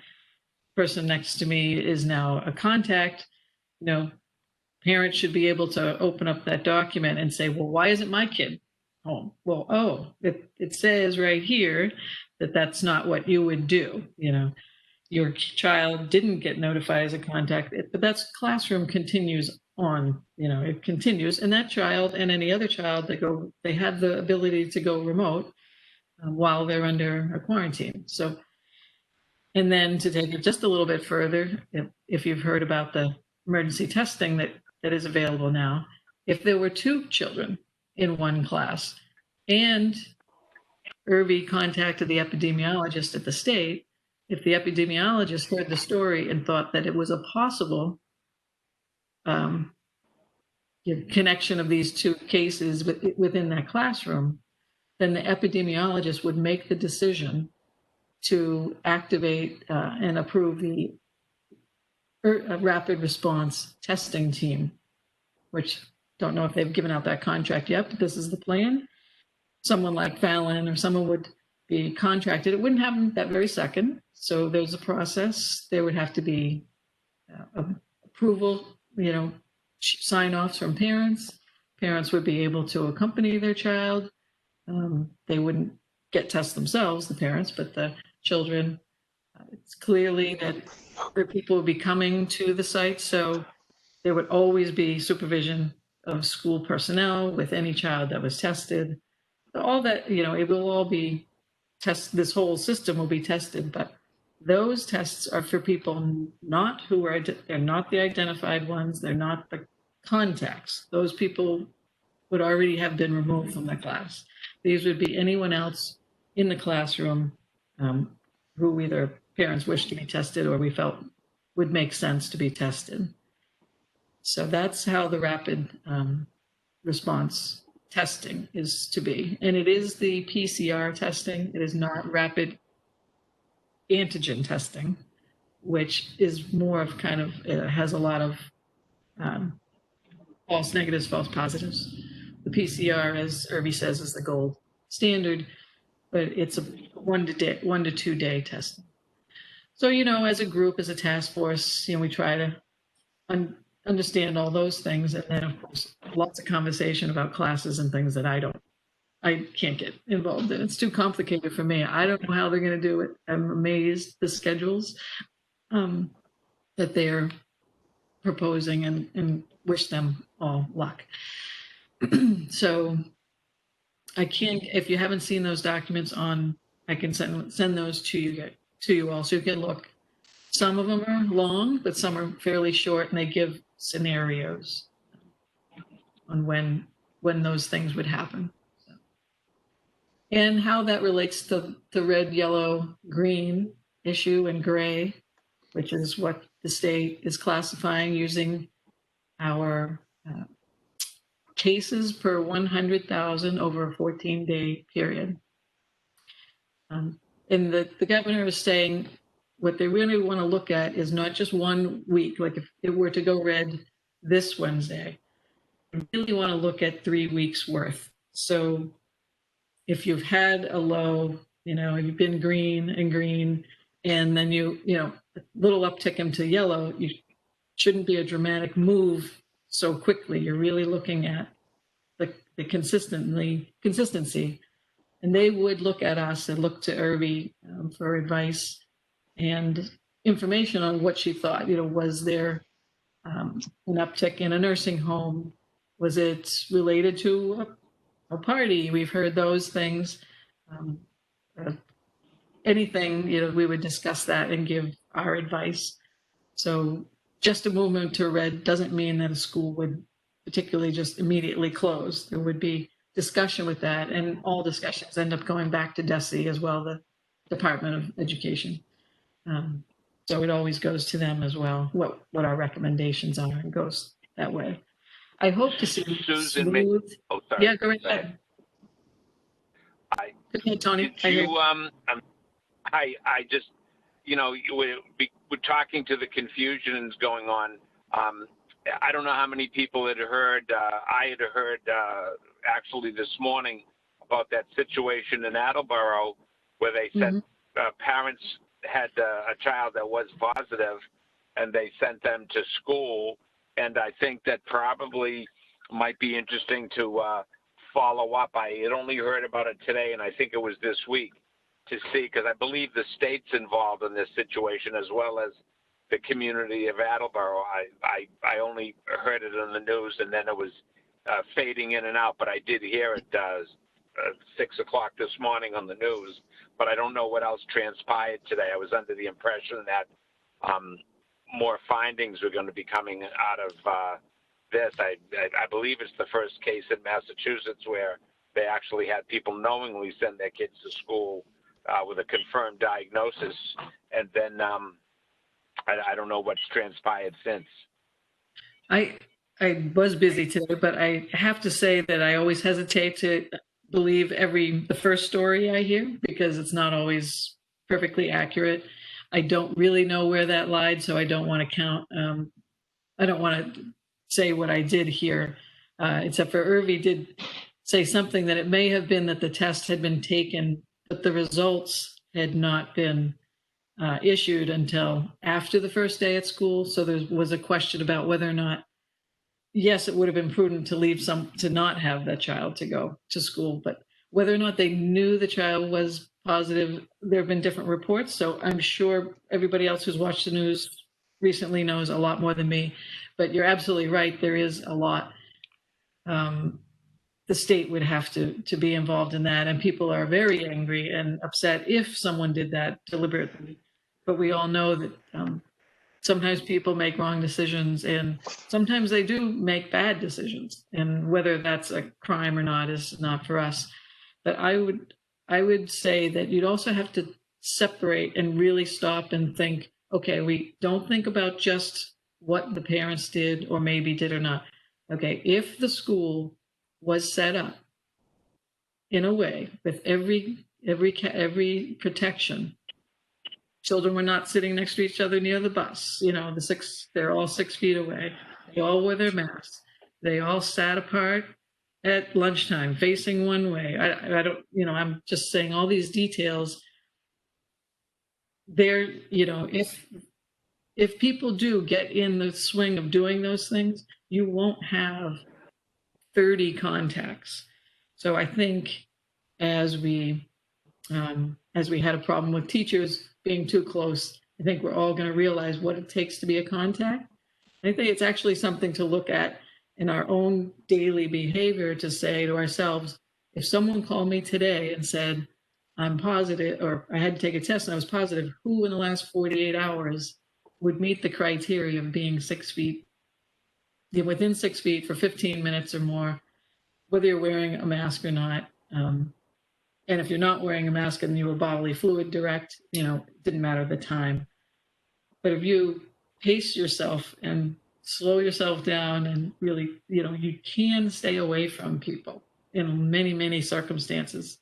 person next to me is now a contact, parents should be able to open up that document and say, well, why isn't my kid home? Well, it says right here that that's not what you would do. Your child didn't get notified as a contact, but that's classroom continues on, it continues, and that child and any other child they have the ability to go remote while they're under a quarantine. So, and then to take it just a little bit further, if you've heard about the emergency testing that is available now, if there were 2 children in one class and Irby contacted the epidemiologist at the state, if the epidemiologist heard the story and thought that it was a possible connection of these 2 cases within that classroom, then the epidemiologist would make the decision to activate and approve the rapid response testing team, which don't know if they've given out that contract yet, but this is the plan. Someone like Fallon or someone would be contracted. It wouldn't happen that very second. So there's a process. There would have to be approval, sign-offs from parents. Parents would be able to accompany their child. They wouldn't get tests themselves, the parents, but the children. It's clearly that people would be coming to the site, so there would always be supervision of school personnel with any child that was tested. All that, it will all be tested. This whole system will be tested, but those tests are for people they're not the identified ones. They're not the contacts. Those people would already have been removed from the class. These would be anyone else in the classroom who either parents wished to be tested or we felt would make sense to be tested. So that's how the rapid response testing is to be. And it is the PCR testing. It is not rapid antigen testing, which is more of kind of, it has a lot of false negatives, false positives. The PCR, as Irby says, is the gold standard, but it's a 1 to 2 day testing. So, as a group, as a task force, we try to understand all those things. And then, of course, lots of conversation about classes and things that I can't get involved in. It's too complicated for me. I don't know how they're going to do it. I'm amazed the schedules that they're proposing, and wish them all luck. So I can't, if you haven't seen those documents I can send those to you all so you can look. Some of them are long, but some are fairly short, and they give scenarios on when those things would happen. So. And how that relates to the red, yellow, green issue, and gray, which is what the state is classifying using our cases per 100,000 over a 14-day period. And the governor is saying what they really want to look at is not just 1 week, like if it were to go red this Wednesday, they really want to look at 3 weeks worth. So if you've had a low, you've been green, and then a little uptick into yellow, you shouldn't be a dramatic move so quickly. You're really looking at the consistency. And they would look at us and look to Irby for advice and information on what she thought. Was there an uptick in a nursing home? Was it related to a party? We've heard those things. Anything, we would discuss that and give our advice. So just a movement to red doesn't mean that a school would particularly just immediately close. There would be discussion with that, and all discussions end up going back to DESE as well, the Department of Education. So it always goes to them as well, what our recommendations are, and goes that way. I hope to see Susan, smooth. Oh, sorry. Yeah, go right ahead. Go ahead, Tony. Did you, I just, we're talking to the confusions going on. I don't know how many people had heard, I had heard actually this morning about that situation in Attleboro where they said parents had a child that was positive and they sent them to school. And I think that probably might be interesting to follow up. I had only heard about it today, and I think it was this week, to see, because I believe the state's involved in this situation as well as the community of Attleboro. I only heard it on the news, and then it was fading in and out, but I did hear it 6 o'clock this morning on the news, but I don't know what else transpired today. I was under the impression that more findings were going to be coming out of this. I believe it's the first case in Massachusetts where they actually had people knowingly send their kids to school with a confirmed diagnosis, and then I don't know what's transpired since. I was busy today, but I have to say that I always hesitate to believe the first story I hear, because it's not always perfectly accurate. I don't really know where that lied, so I don't want to count. I don't want to say what I did hear, except for Irby did say something that it may have been that the test had been taken, but the results had not been issued until after the first day at school. So there was a question about whether or not, yes, it would have been prudent to not have that child to go to school, but whether or not they knew the child was positive, there have been different reports. So I'm sure everybody else who's watched the news recently knows a lot more than me, but you're absolutely right. There is a lot. The state would have to be involved in that, and people are very angry and upset if someone did that deliberately. But we all know that sometimes people make wrong decisions, and sometimes they do make bad decisions. And whether that's a crime or not is not for us. But I would say that you'd also have to separate and really stop and think, okay, we don't think about just what the parents did or maybe did or not. Okay, if the school was set up in a way with every protection, children were not sitting next to each other near the bus. You know, they're all 6 feet away. They all wore their masks. They all sat apart at lunchtime, facing one way. I don't, you know, I'm just saying all these details. There, you know, if people do get in the swing of doing those things, you won't have 30 contacts. So I think as we had a problem with teachers being too close, I think we're all going to realize what it takes to be a contact. I think it's actually something to look at in our own daily behavior, to say to ourselves, if someone called me today and said, I'm positive, or I had to take a test and I was positive, who in the last 48 hours would meet the criteria of being 6 feet, within 6 feet for 15 minutes or more, whether you're wearing a mask or not. And if you're not wearing a mask and you were bodily fluid direct, you know, it didn't matter the time. But if you pace yourself and slow yourself down and really, you know, you can stay away from people in many, many circumstances.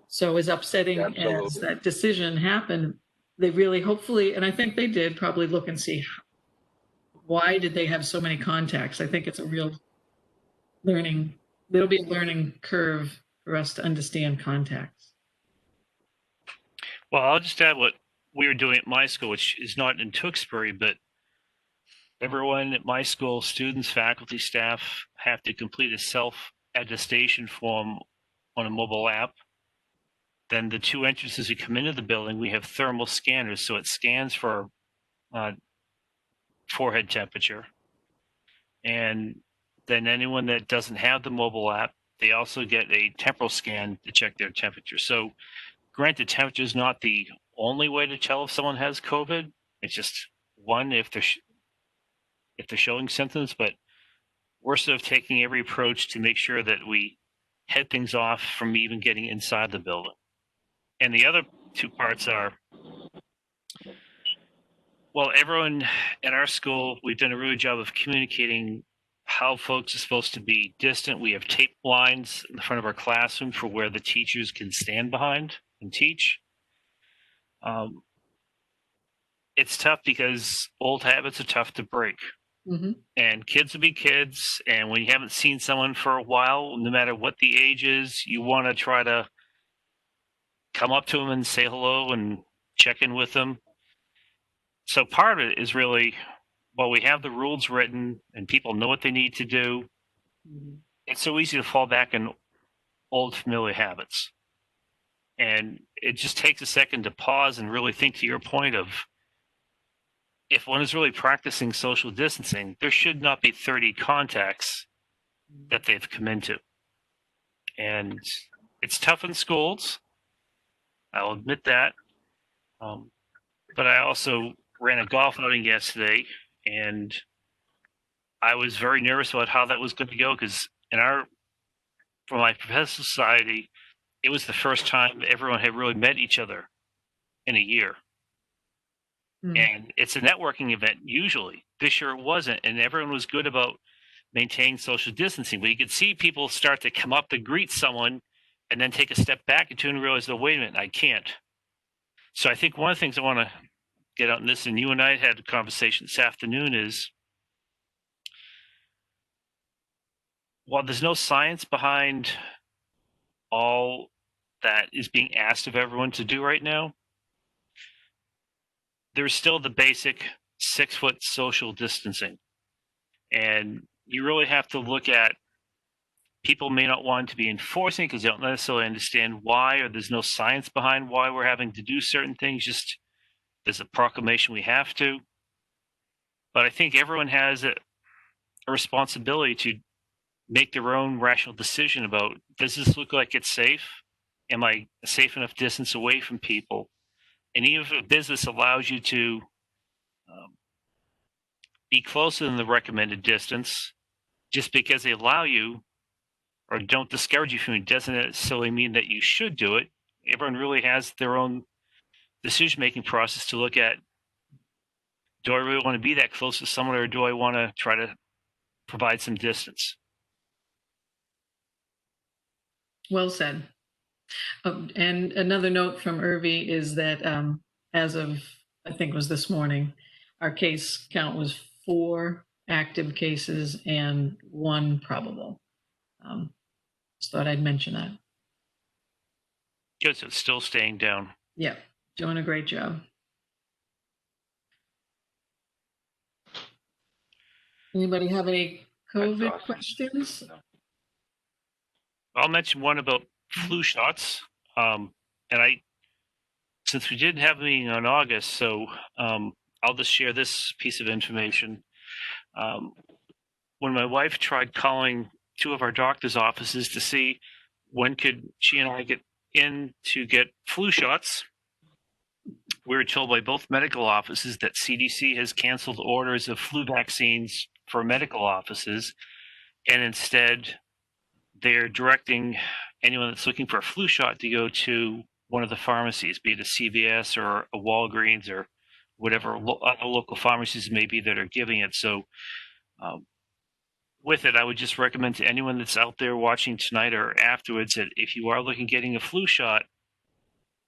So as upsetting as that decision happened, they really, hopefully, and I think they did probably look and see, why did they have so many contacts? I think it's a real learning, there'll be a learning curve for us to understand contacts. Well, I'll just add what we were doing at my school, which is not in Tewksbury, but everyone at my school, students, faculty, staff, have to complete a self-attestation form on a mobile app. Then the two entrances you come into the building, we have thermal scanners, so it scans for forehead temperature. And then anyone that doesn't have the mobile app, they also get a temporal scan to check their temperature. So granted, temperature is not the only way to tell if someone has COVID. It's just one if they're showing symptoms, but we're sort of taking every approach to make sure that we head things off from even getting inside the building. And the other two parts are, well, everyone at our school, we've done a really good job of communicating how folks are supposed to be distant. We have tape lines in the front of our classroom for where the teachers can stand behind and teach. It's tough because old habits are tough to break. Mm-hmm. And kids will be kids. And when you haven't seen someone for a while, no matter what the age is, you want to try to come up to them and say hello and check in with them. So part of it is really, well, we have the rules written and people know what they need to do. Mm-hmm. It's so easy to fall back in old familiar habits. And it just takes a second to pause and really think, to your point of, if one is really practicing social distancing, there should not be 30 contacts that they've come into. And it's tough in schools. I'll admit that. But I also ran a golf outing yesterday, and I was very nervous about how that was going to go, because for my professional society, it was the first time everyone had really met each other in a year. Mm. And it's a networking event usually. This year it wasn't, and everyone was good about maintaining social distancing. But you could see people start to come up to greet someone and then take a step back and realize, oh, wait a minute, I can't. So I think one of the things I want to get out in this, and you and I had a conversation this afternoon, is while there's no science behind all that is being asked of everyone to do right now, there's still the basic 6-foot social distancing. And you really have to look at, people may not want to be enforcing because they don't necessarily understand why, or there's no science behind why we're having to do certain things. Just there's a proclamation we have to. But I think everyone has a responsibility to make their own rational decision about, does this look like it's safe? Am I a safe enough distance away from people? And even if a business allows you to be closer than the recommended distance, just because they allow you or don't discourage you from it doesn't necessarily mean that you should do it. Everyone really has their own decision-making process to look at, do I really want to be that close to someone, or do I want to try to provide some distance? Well said. And another note from Irvi is that as of, I think it was this morning, our case count was 4 active cases and 1 probable. Just thought I'd mention that. Good, so it's still staying down. Yeah, doing a great job. Anybody have any COVID questions? I'll mention one about flu shots. Since we didn't have a meeting on August, so I'll just share this piece of information. When my wife tried calling 2 of our doctor's offices to see when could she and I get in to get flu shots, we were told by both medical offices that CDC has canceled orders of flu vaccines for medical offices, and instead they're directing anyone that's looking for a flu shot to go to one of the pharmacies, be it a CVS or a Walgreens or whatever other local pharmacies may be that are giving it. So with it, I would just recommend to anyone that's out there watching tonight or afterwards that if you are looking at getting a flu shot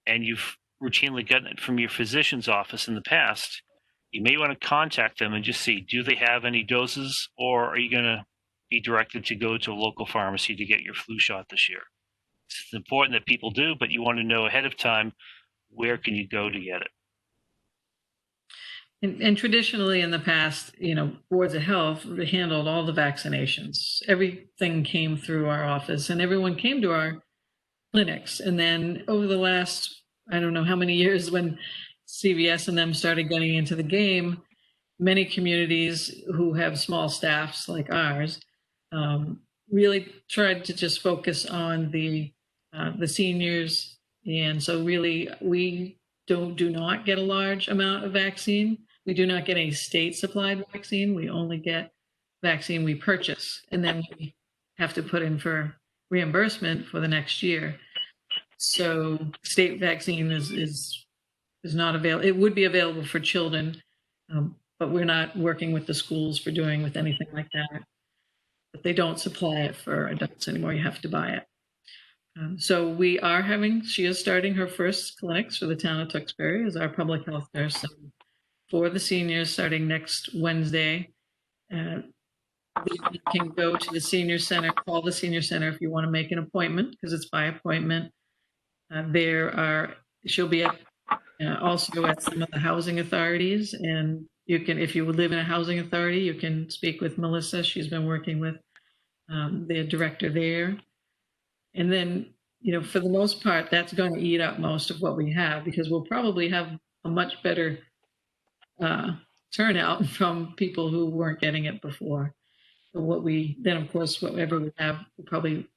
and you've routinely gotten it from your physician's office in the past, you may want to contact them and just see, do they have any doses, or are you going to be directed to go to a local pharmacy to get your flu shot this year? It's important that people do, but you want to know ahead of time, where can you go to get it? And traditionally in the past, boards of health handled all the vaccinations. Everything came through our office and everyone came to our clinics. And then over the last, I don't know how many years, when CVS and them started getting into the game, many communities who have small staffs like ours really tried to just focus on the seniors. And so really, we do not get a large amount of vaccine. We do not get a state supplied vaccine. We only get vaccine we purchase, and then we have to put in for reimbursement for the next year. So state vaccine is not available. It would be available for children, but we're not working with the schools for doing with anything like that. But they don't supply it for adults anymore. You have to buy it. So she is starting her first clinics for the town of Tewksbury as our public health nurse for the seniors starting next Wednesday. You can go to the senior center, call the senior center if you want to make an appointment, because it's by appointment. She'll be also at some of the housing authorities, and you can, if you would live in a housing authority, you can speak with Melissa. She's been working with the director there. And then, for the most part, that's going to eat up most of what we have, because we'll probably have a much better turnout from people who weren't getting it before. But of course, whatever we have, we'll probably,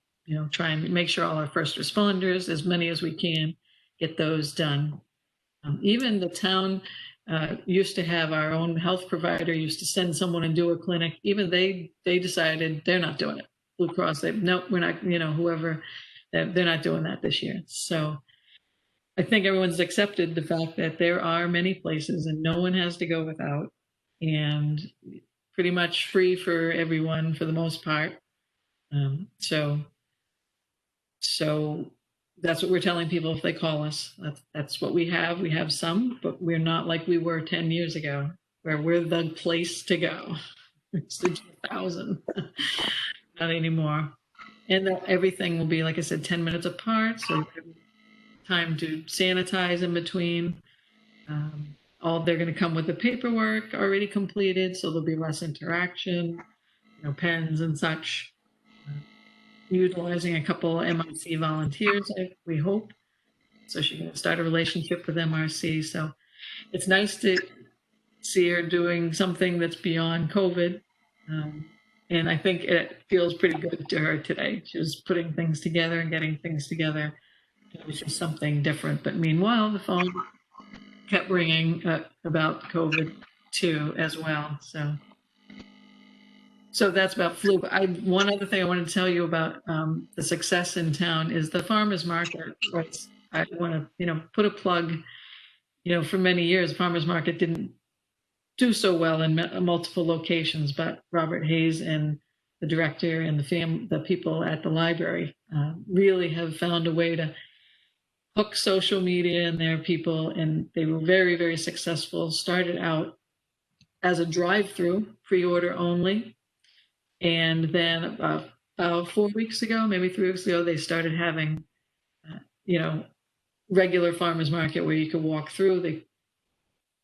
try and make sure all our first responders, as many as we can, get those done. Even the town used to have our own health provider, used to send someone and do a clinic. Even they decided they're not doing it. Blue Cross, nope, we're not, whoever, they're not doing that this year. So I think everyone's accepted the fact that there are many places and no one has to go without, and pretty much free for everyone for the most part. So that's what we're telling people if they call us. That's what we have. We have some, but we're not like we were 10 years ago, where we're the place to go. It's the 2000. Not anymore. And everything will be, like I said, 10 minutes apart. So time to sanitize in between. They're going to come with the paperwork already completed. So there'll be less interaction, pens and such. Utilizing a couple MRC volunteers, we hope. So she can start a relationship with MRC. So it's nice to see her doing something that's beyond COVID. And I think it feels pretty good to her today. She was putting things together and getting things together. It was just something different. But meanwhile, the phone kept ringing about COVID too, as well. So that's about flu. But one other thing I wanted to tell you about the success in town is the farmers market. I want to, put a plug. For many years, farmers market didn't do so well in multiple locations, but Robert Hayes and the director and the people at the library really have found a way to hook social media and their people, and they were very, very successful. Started out as a drive-through, pre-order only, and then about 4 weeks ago, maybe 3 weeks ago, they started having, regular farmers market where you could walk through. They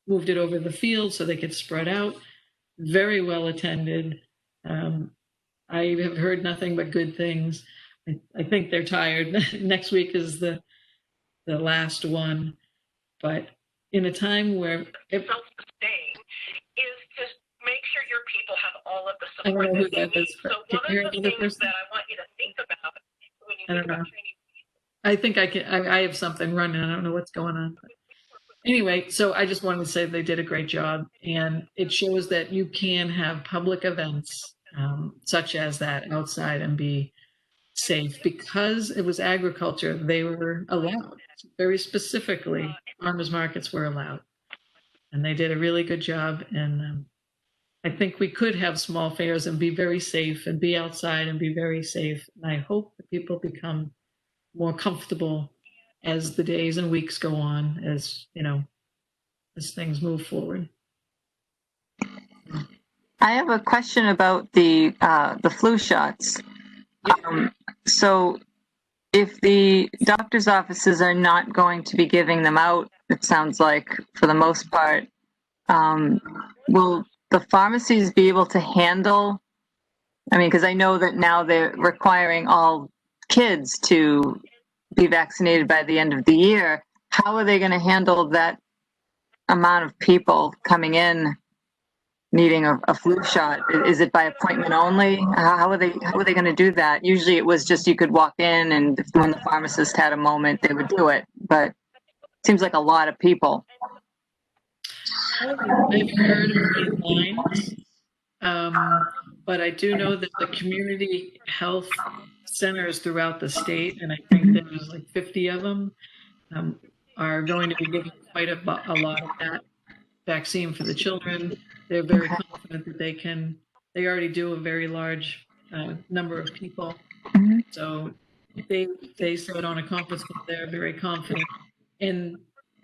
moved it over the field so they could spread out. Very well attended. I have heard nothing but good things. I think they're tired. Next week is the last one, but in a time where self-sustain is to make sure your people have all of the I don't support know who that they that need. is, but So can one you hear of the another things person? that I want you to think about when you I think don't about know. training I think I can. I have something running. I don't know what's going on. But anyway, so I just wanted to say they did a great job, and it shows that you can have public events such as that outside and be safe. Because it was agriculture, they were allowed. Very specifically, farmers markets were allowed, and they did a really good job. And I think we could have small fairs and be very safe and be outside and be very safe. And I hope that people become more comfortable as the days and weeks go on, as as things move forward. I have a question about the flu shots. So, if the doctor's offices are not going to be giving them out, it sounds like for the most part, will the pharmacies be able to handle? I mean, because I know that now they're requiring all kids to be vaccinated by the end of the year. How are they going to handle that amount of people coming in needing a flu shot? Is it by appointment only? How are they going to do that? Usually it was just you could walk in, and when the pharmacist had a moment, they would do it. But it seems like a lot of people. I've heard of any lines, but I do know that the community health centers throughout the state, and I think there's like 50 of them, are going to be giving quite a lot of that vaccine for the children. They're very confident that they already do a very large number of people. So they said on a conference call they're very confident, and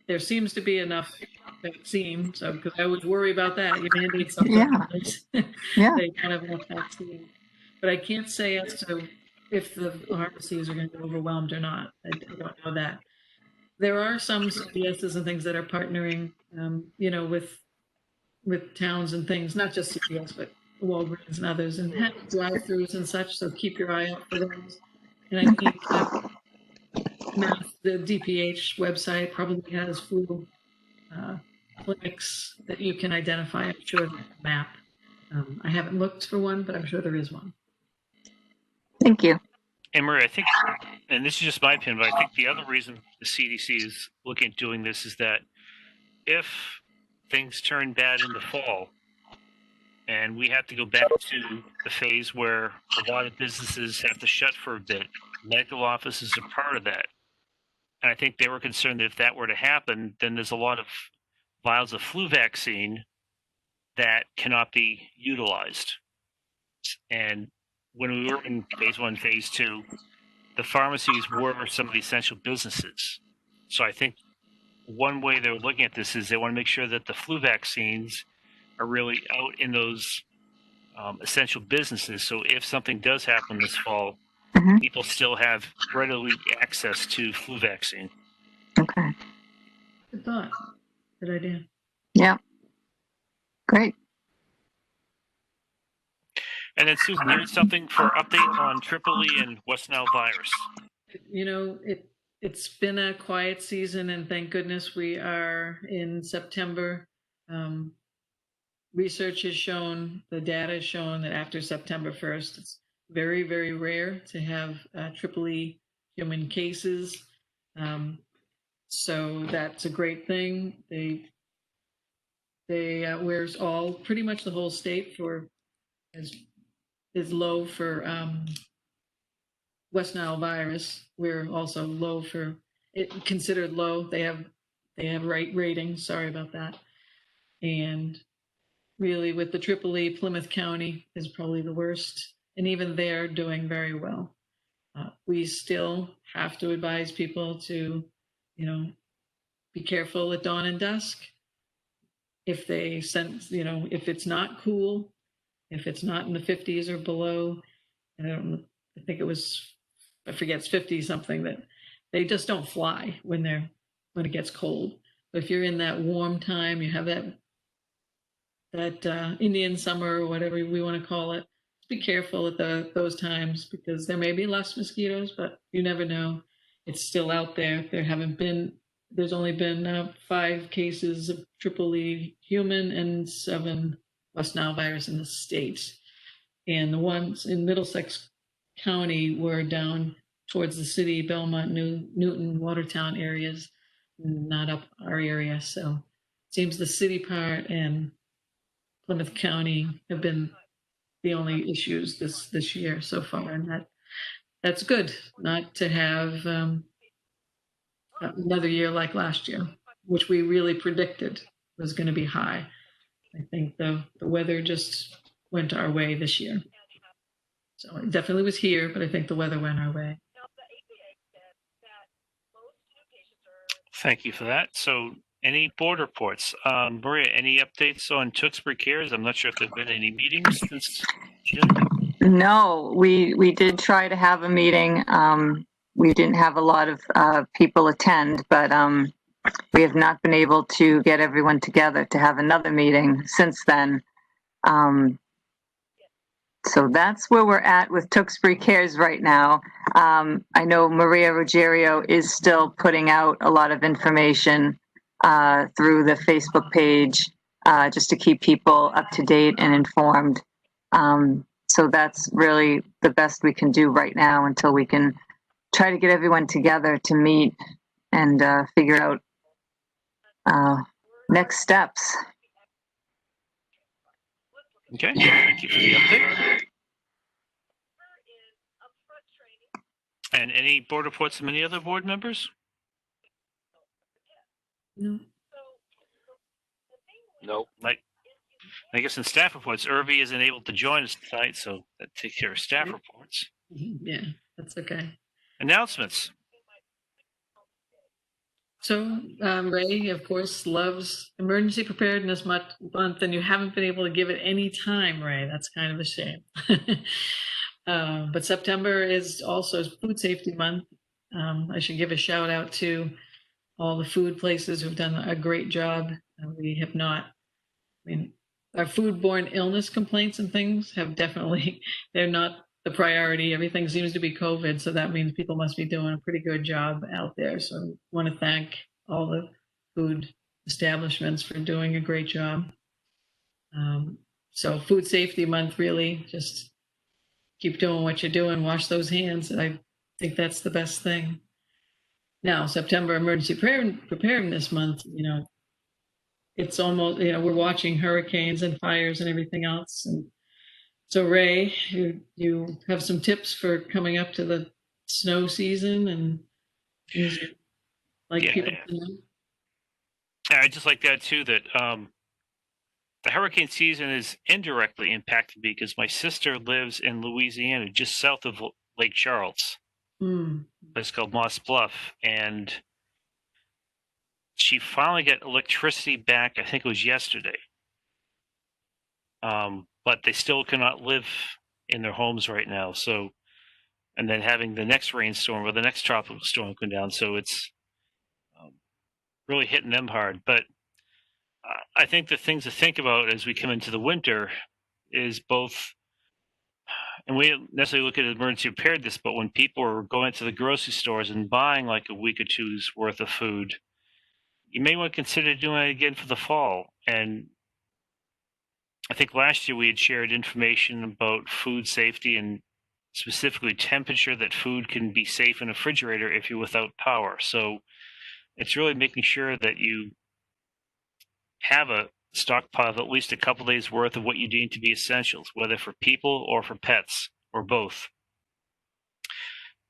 there seems to be enough vaccine. So because I would worry about that, you mandate something, Yeah. they don't have enough vaccine. But I can't say as to if the pharmacies are going to be overwhelmed or not. I don't know that. There are some CVSs and things that are partnering, with towns and things, not just CVS, but Walgreens and others, and have drive-throughs and such. So keep your eye out for those. And I think the DPH website probably has flu clinics that you can identify. I'm sure there's a map. I haven't looked for one, but I'm sure there is one. Thank you. And Maria, I think, and this is just my opinion, but I think the other reason the CDC is looking at doing this is that if things turn bad in the fall and we have to go back to the phase where a lot of businesses have to shut for a bit, medical offices are part of that. And I think they were concerned that if that were to happen, then there's a lot of vials of flu vaccine that cannot be utilized. And when we were in phase 1, phase 2, the pharmacies were some of the essential businesses. So I think one way they're looking at this is they want to make sure that the flu vaccines are really out in those essential businesses. So if something does happen this fall, people still have readily access to flu vaccine. Okay. Good thought. Good idea. Yeah. Great. And then Susan, you had something for update on Tripoli and West Nile virus. It's been a quiet season, and thank goodness we are in September. Research has shown, the data has shown that after September 1st, it's very, very rare to have Tripoli human cases. So that's a great thing. They whereas pretty much the whole state is low for West Nile virus. We're also low for it, considered low. They have right ratings. Sorry about that. And really with the Tripoli, Plymouth County is probably the worst. And even they're doing very well. We still have to advise people to, be careful at dawn and dusk. If they sense, if it's not cool, if it's not in the 50s or below, and I think it was, I forget, it's 50 something, that they just don't fly when it gets cold. But if you're in that warm time, you have that Indian summer or whatever we want to call it, be careful at those times, because there may be less mosquitoes, but you never know. It's still out there. There's only been 5 cases of Tripoli human and 7 West Nile virus in the state. And the ones in Middlesex County were down towards the city, Belmont, Newton, Watertown areas, not up our area. So it seems the city part and Plymouth County have been the only issues this year so far, and that's good, not to have another year like last year, which we really predicted was going to be high. I think the weather just went our way this year. So it definitely was here, but I think the weather went our way. Thank you for that. So any board reports? Maria, any updates on Tewksbury Cares? I'm not sure if there have been any meetings since June. No, we did try to have a meeting. We didn't have a lot of people attend, but we have not been able to get everyone together to have another meeting since then. So that's where we're at with Tewksbury Cares right now. I know Maria Ruggiero is still putting out a lot of information through the Facebook page just to keep people up to date and informed. So that's really the best we can do right now until we can try to get everyone together to meet and figure out next steps. Okay, thank you for the update. And any board reports from any other board members? No. Nope. I guess in staff reports, Irvi isn't able to join us tonight, so that takes care of staff reports. Yeah, that's okay. Announcements. So Ray, of course, loves emergency preparedness month, and you haven't been able to give it any time, Ray. That's kind of a shame. But September is also Food Safety Month. I should give a shout out to all the food places who've done a great job. We have not, our foodborne illness complaints and things have definitely, they're not the priority. Everything seems to be COVID, so that means people must be doing a pretty good job out there. So I want to thank all the food establishments for doing a great job. So Food Safety Month, really just keep doing what you're doing, wash those hands. And I think that's the best thing. Now, September Emergency Preparedness Month, it's almost, we're watching hurricanes and fires and everything else. And so Ray, you have some tips for coming up to the snow season and things people to know? I just like that too, that the hurricane season is indirectly impacted me because my sister lives in Louisiana, just south of Lake Charles. A place called Moss Bluff, and she finally got electricity back. I think it was yesterday. But they still cannot live in their homes right now. So, and then having the next rainstorm or the next tropical storm come down, so it's really hitting them hard. But I think the things to think about as we come into the winter is both. And we don't necessarily look at emergency preparedness, but when people are going to the grocery stores and buying like a week or two's worth of food, you may want to consider doing it again for the fall. And I think last year we had shared information about food safety and specifically temperature, that food can be safe in a refrigerator if you're without power. So it's really making sure that you have a stockpile of at least a couple days worth of what you deem to be essentials, whether for people or for pets or both.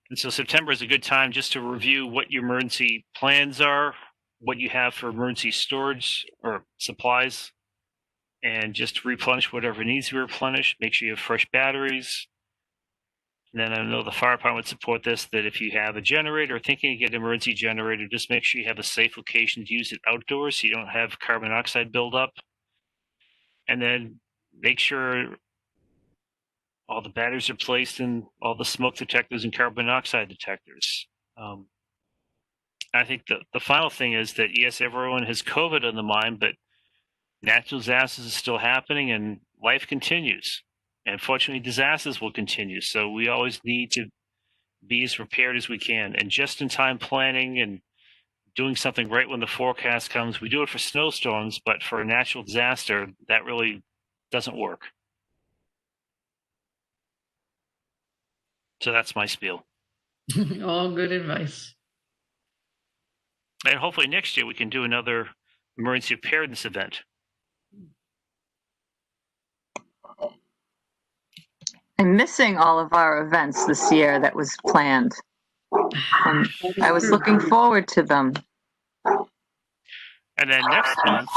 And so September is a good time just to review what your emergency plans are, what you have for emergency storage or supplies, and just replenish whatever needs to be replenished. Make sure you have fresh batteries. And then I know the fire department would support this, that if you have a generator or thinking of getting an emergency generator, just make sure you have a safe location to use it outdoors so you don't have carbon dioxide buildup. And then make sure all the batteries are placed in all the smoke detectors and carbon monoxide detectors. I think the final thing is that, yes, everyone has COVID on the mind, but natural disasters are still happening and life continues. And fortunately, disasters will continue. So we always need to be as prepared as we can. And just in time planning and doing something right when the forecast comes, we do it for snowstorms, but for a natural disaster, that really doesn't work. So that's my spiel. All good advice. And hopefully next year we can do another emergency preparedness event. I'm missing all of our events this year that was planned. I was looking forward to them. And then next month,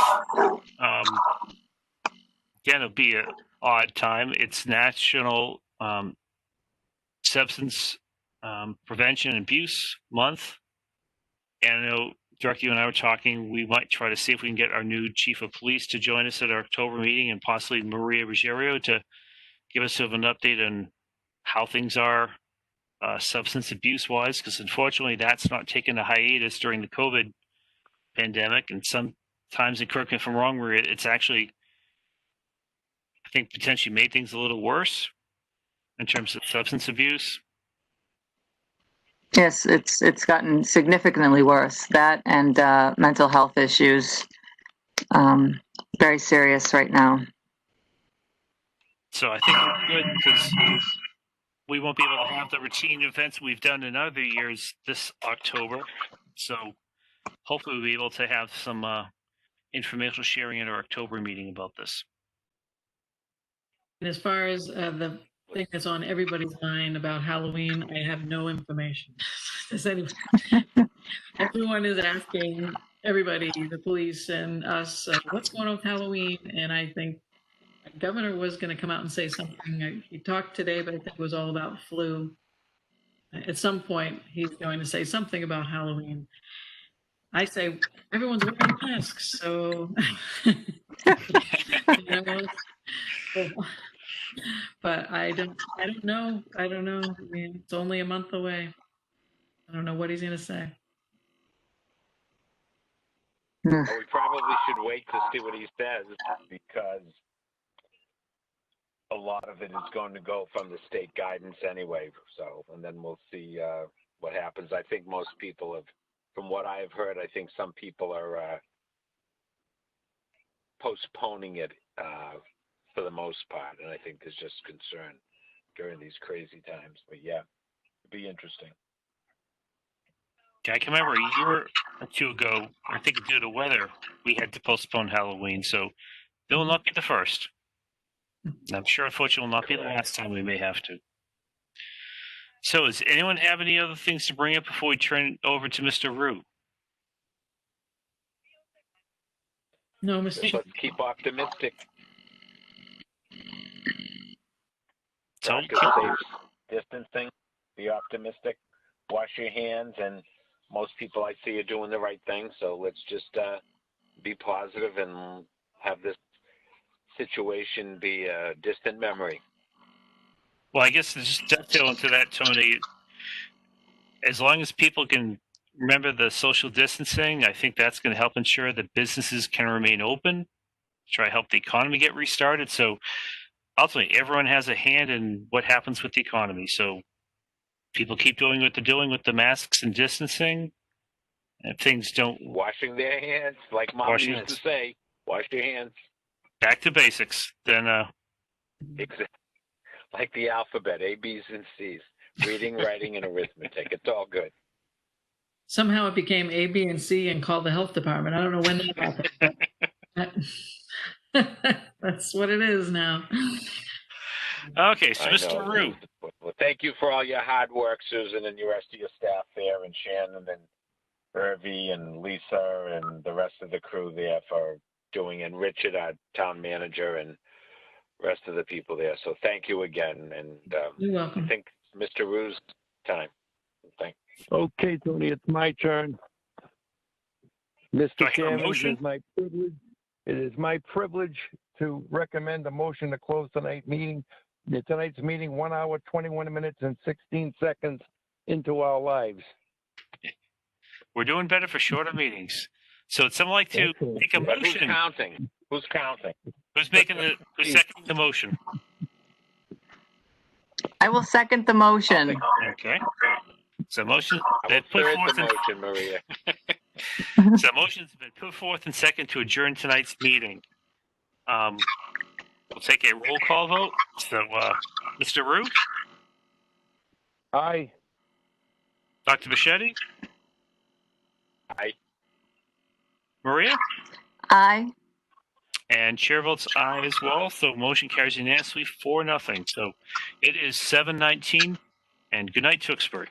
again, it'll be an odd time. It's National Substance Prevention and Abuse Month. And I know, Director, you and I were talking, we might try to see if we can get our new Chief of Police to join us at our October meeting, and possibly Maria Ruggiero to give us sort of an update on how things are substance abuse-wise, because unfortunately that's not taken a hiatus during the COVID pandemic. And sometimes, and correct me if I'm wrong, Maria, it's actually, I think, potentially made things a little worse in terms of substance abuse. Yes, it's gotten significantly worse. That and mental health issues, very serious right now. So I think it's good because we won't be able to have the routine events we've done in other years this October. So hopefully we'll be able to have some informational sharing at our October meeting about this. And as far as the thing that's on everybody's mind about Halloween, I have no information. Does anyone? Everyone is asking everybody, the police and us, what's going on with Halloween? And I think the governor was going to come out and say something. He talked today, but I think it was all about flu. At some point, he's going to say something about Halloween. I say everyone's wearing masks, so. You know, but I don't know. I mean, it's only a month away. I don't know what he's going to say. Well, we probably should wait to see what he says, because a lot of it is going to go from the state guidance anyway. So, and then we'll see what happens. I think most people have, from what I have heard, I think some people are postponing it for the most part, and I think there's just concern during these crazy times. But yeah, it'd be interesting. I can remember a year or two ago, I think due to weather, we had to postpone Halloween. So it will not be the first. And I'm sure, unfortunately, it will not be the last time we may have to. So does anyone have any other things to bring up before we turn it over to Mr. Rue? No, Mr. Let's keep optimistic. So Safe distancing, be optimistic, wash your hands, and most people I see are doing the right thing. So let's just be positive and have this situation be a distant memory. Well, I guess to just dovetail into that, Tony, as long as people can remember the social distancing, I think that's going to help ensure that businesses can remain open, try to help the economy get restarted. So ultimately, everyone has a hand in what happens with the economy. So people keep doing what they're doing with the masks and distancing, and things don't. Washing their hands, like Mom used to say, wash your hands. Back to basics. Then, Exactly. Like the alphabet, A, B's, and C's. Reading, writing, and arithmetic. It's all good. Somehow it became A, B, and C and called the health department. I don't know when that happened. But that's what it is now. Okay, so Mr. Rue. Well, thank you for all your hard work, Susan, and the rest of your staff there, and Shannon, and Irvi, and Lisa, and the rest of the crew there for doing, and Richard, our town manager, and rest of the people there. So thank you again. And You're I welcome. think Mr. Rue's time. Thank Okay, Tony, it's my turn. Do I Mr. hear a Chairman, motion? it is my privilege to recommend a motion to close tonight's meeting. Tonight's meeting, 1 hour, 21 minutes, and 16 seconds into our lives. We're doing better for shorter meetings. So would someone like to Excellent. make a But who's motion? counting? Who's counting? Who's seconding the motion? I will second the motion. Okay. So motion I been will put third forth the and motion, Maria. so motion's been put forth and second to adjourn tonight's meeting. We'll take a roll call vote. So Mr. Rue, Aye. Dr. Bichetti, Aye. Maria, Aye. and chair votes aye as well. So motion carries unanimously 4-0. So it is 7:19, and good night, Tewksbury.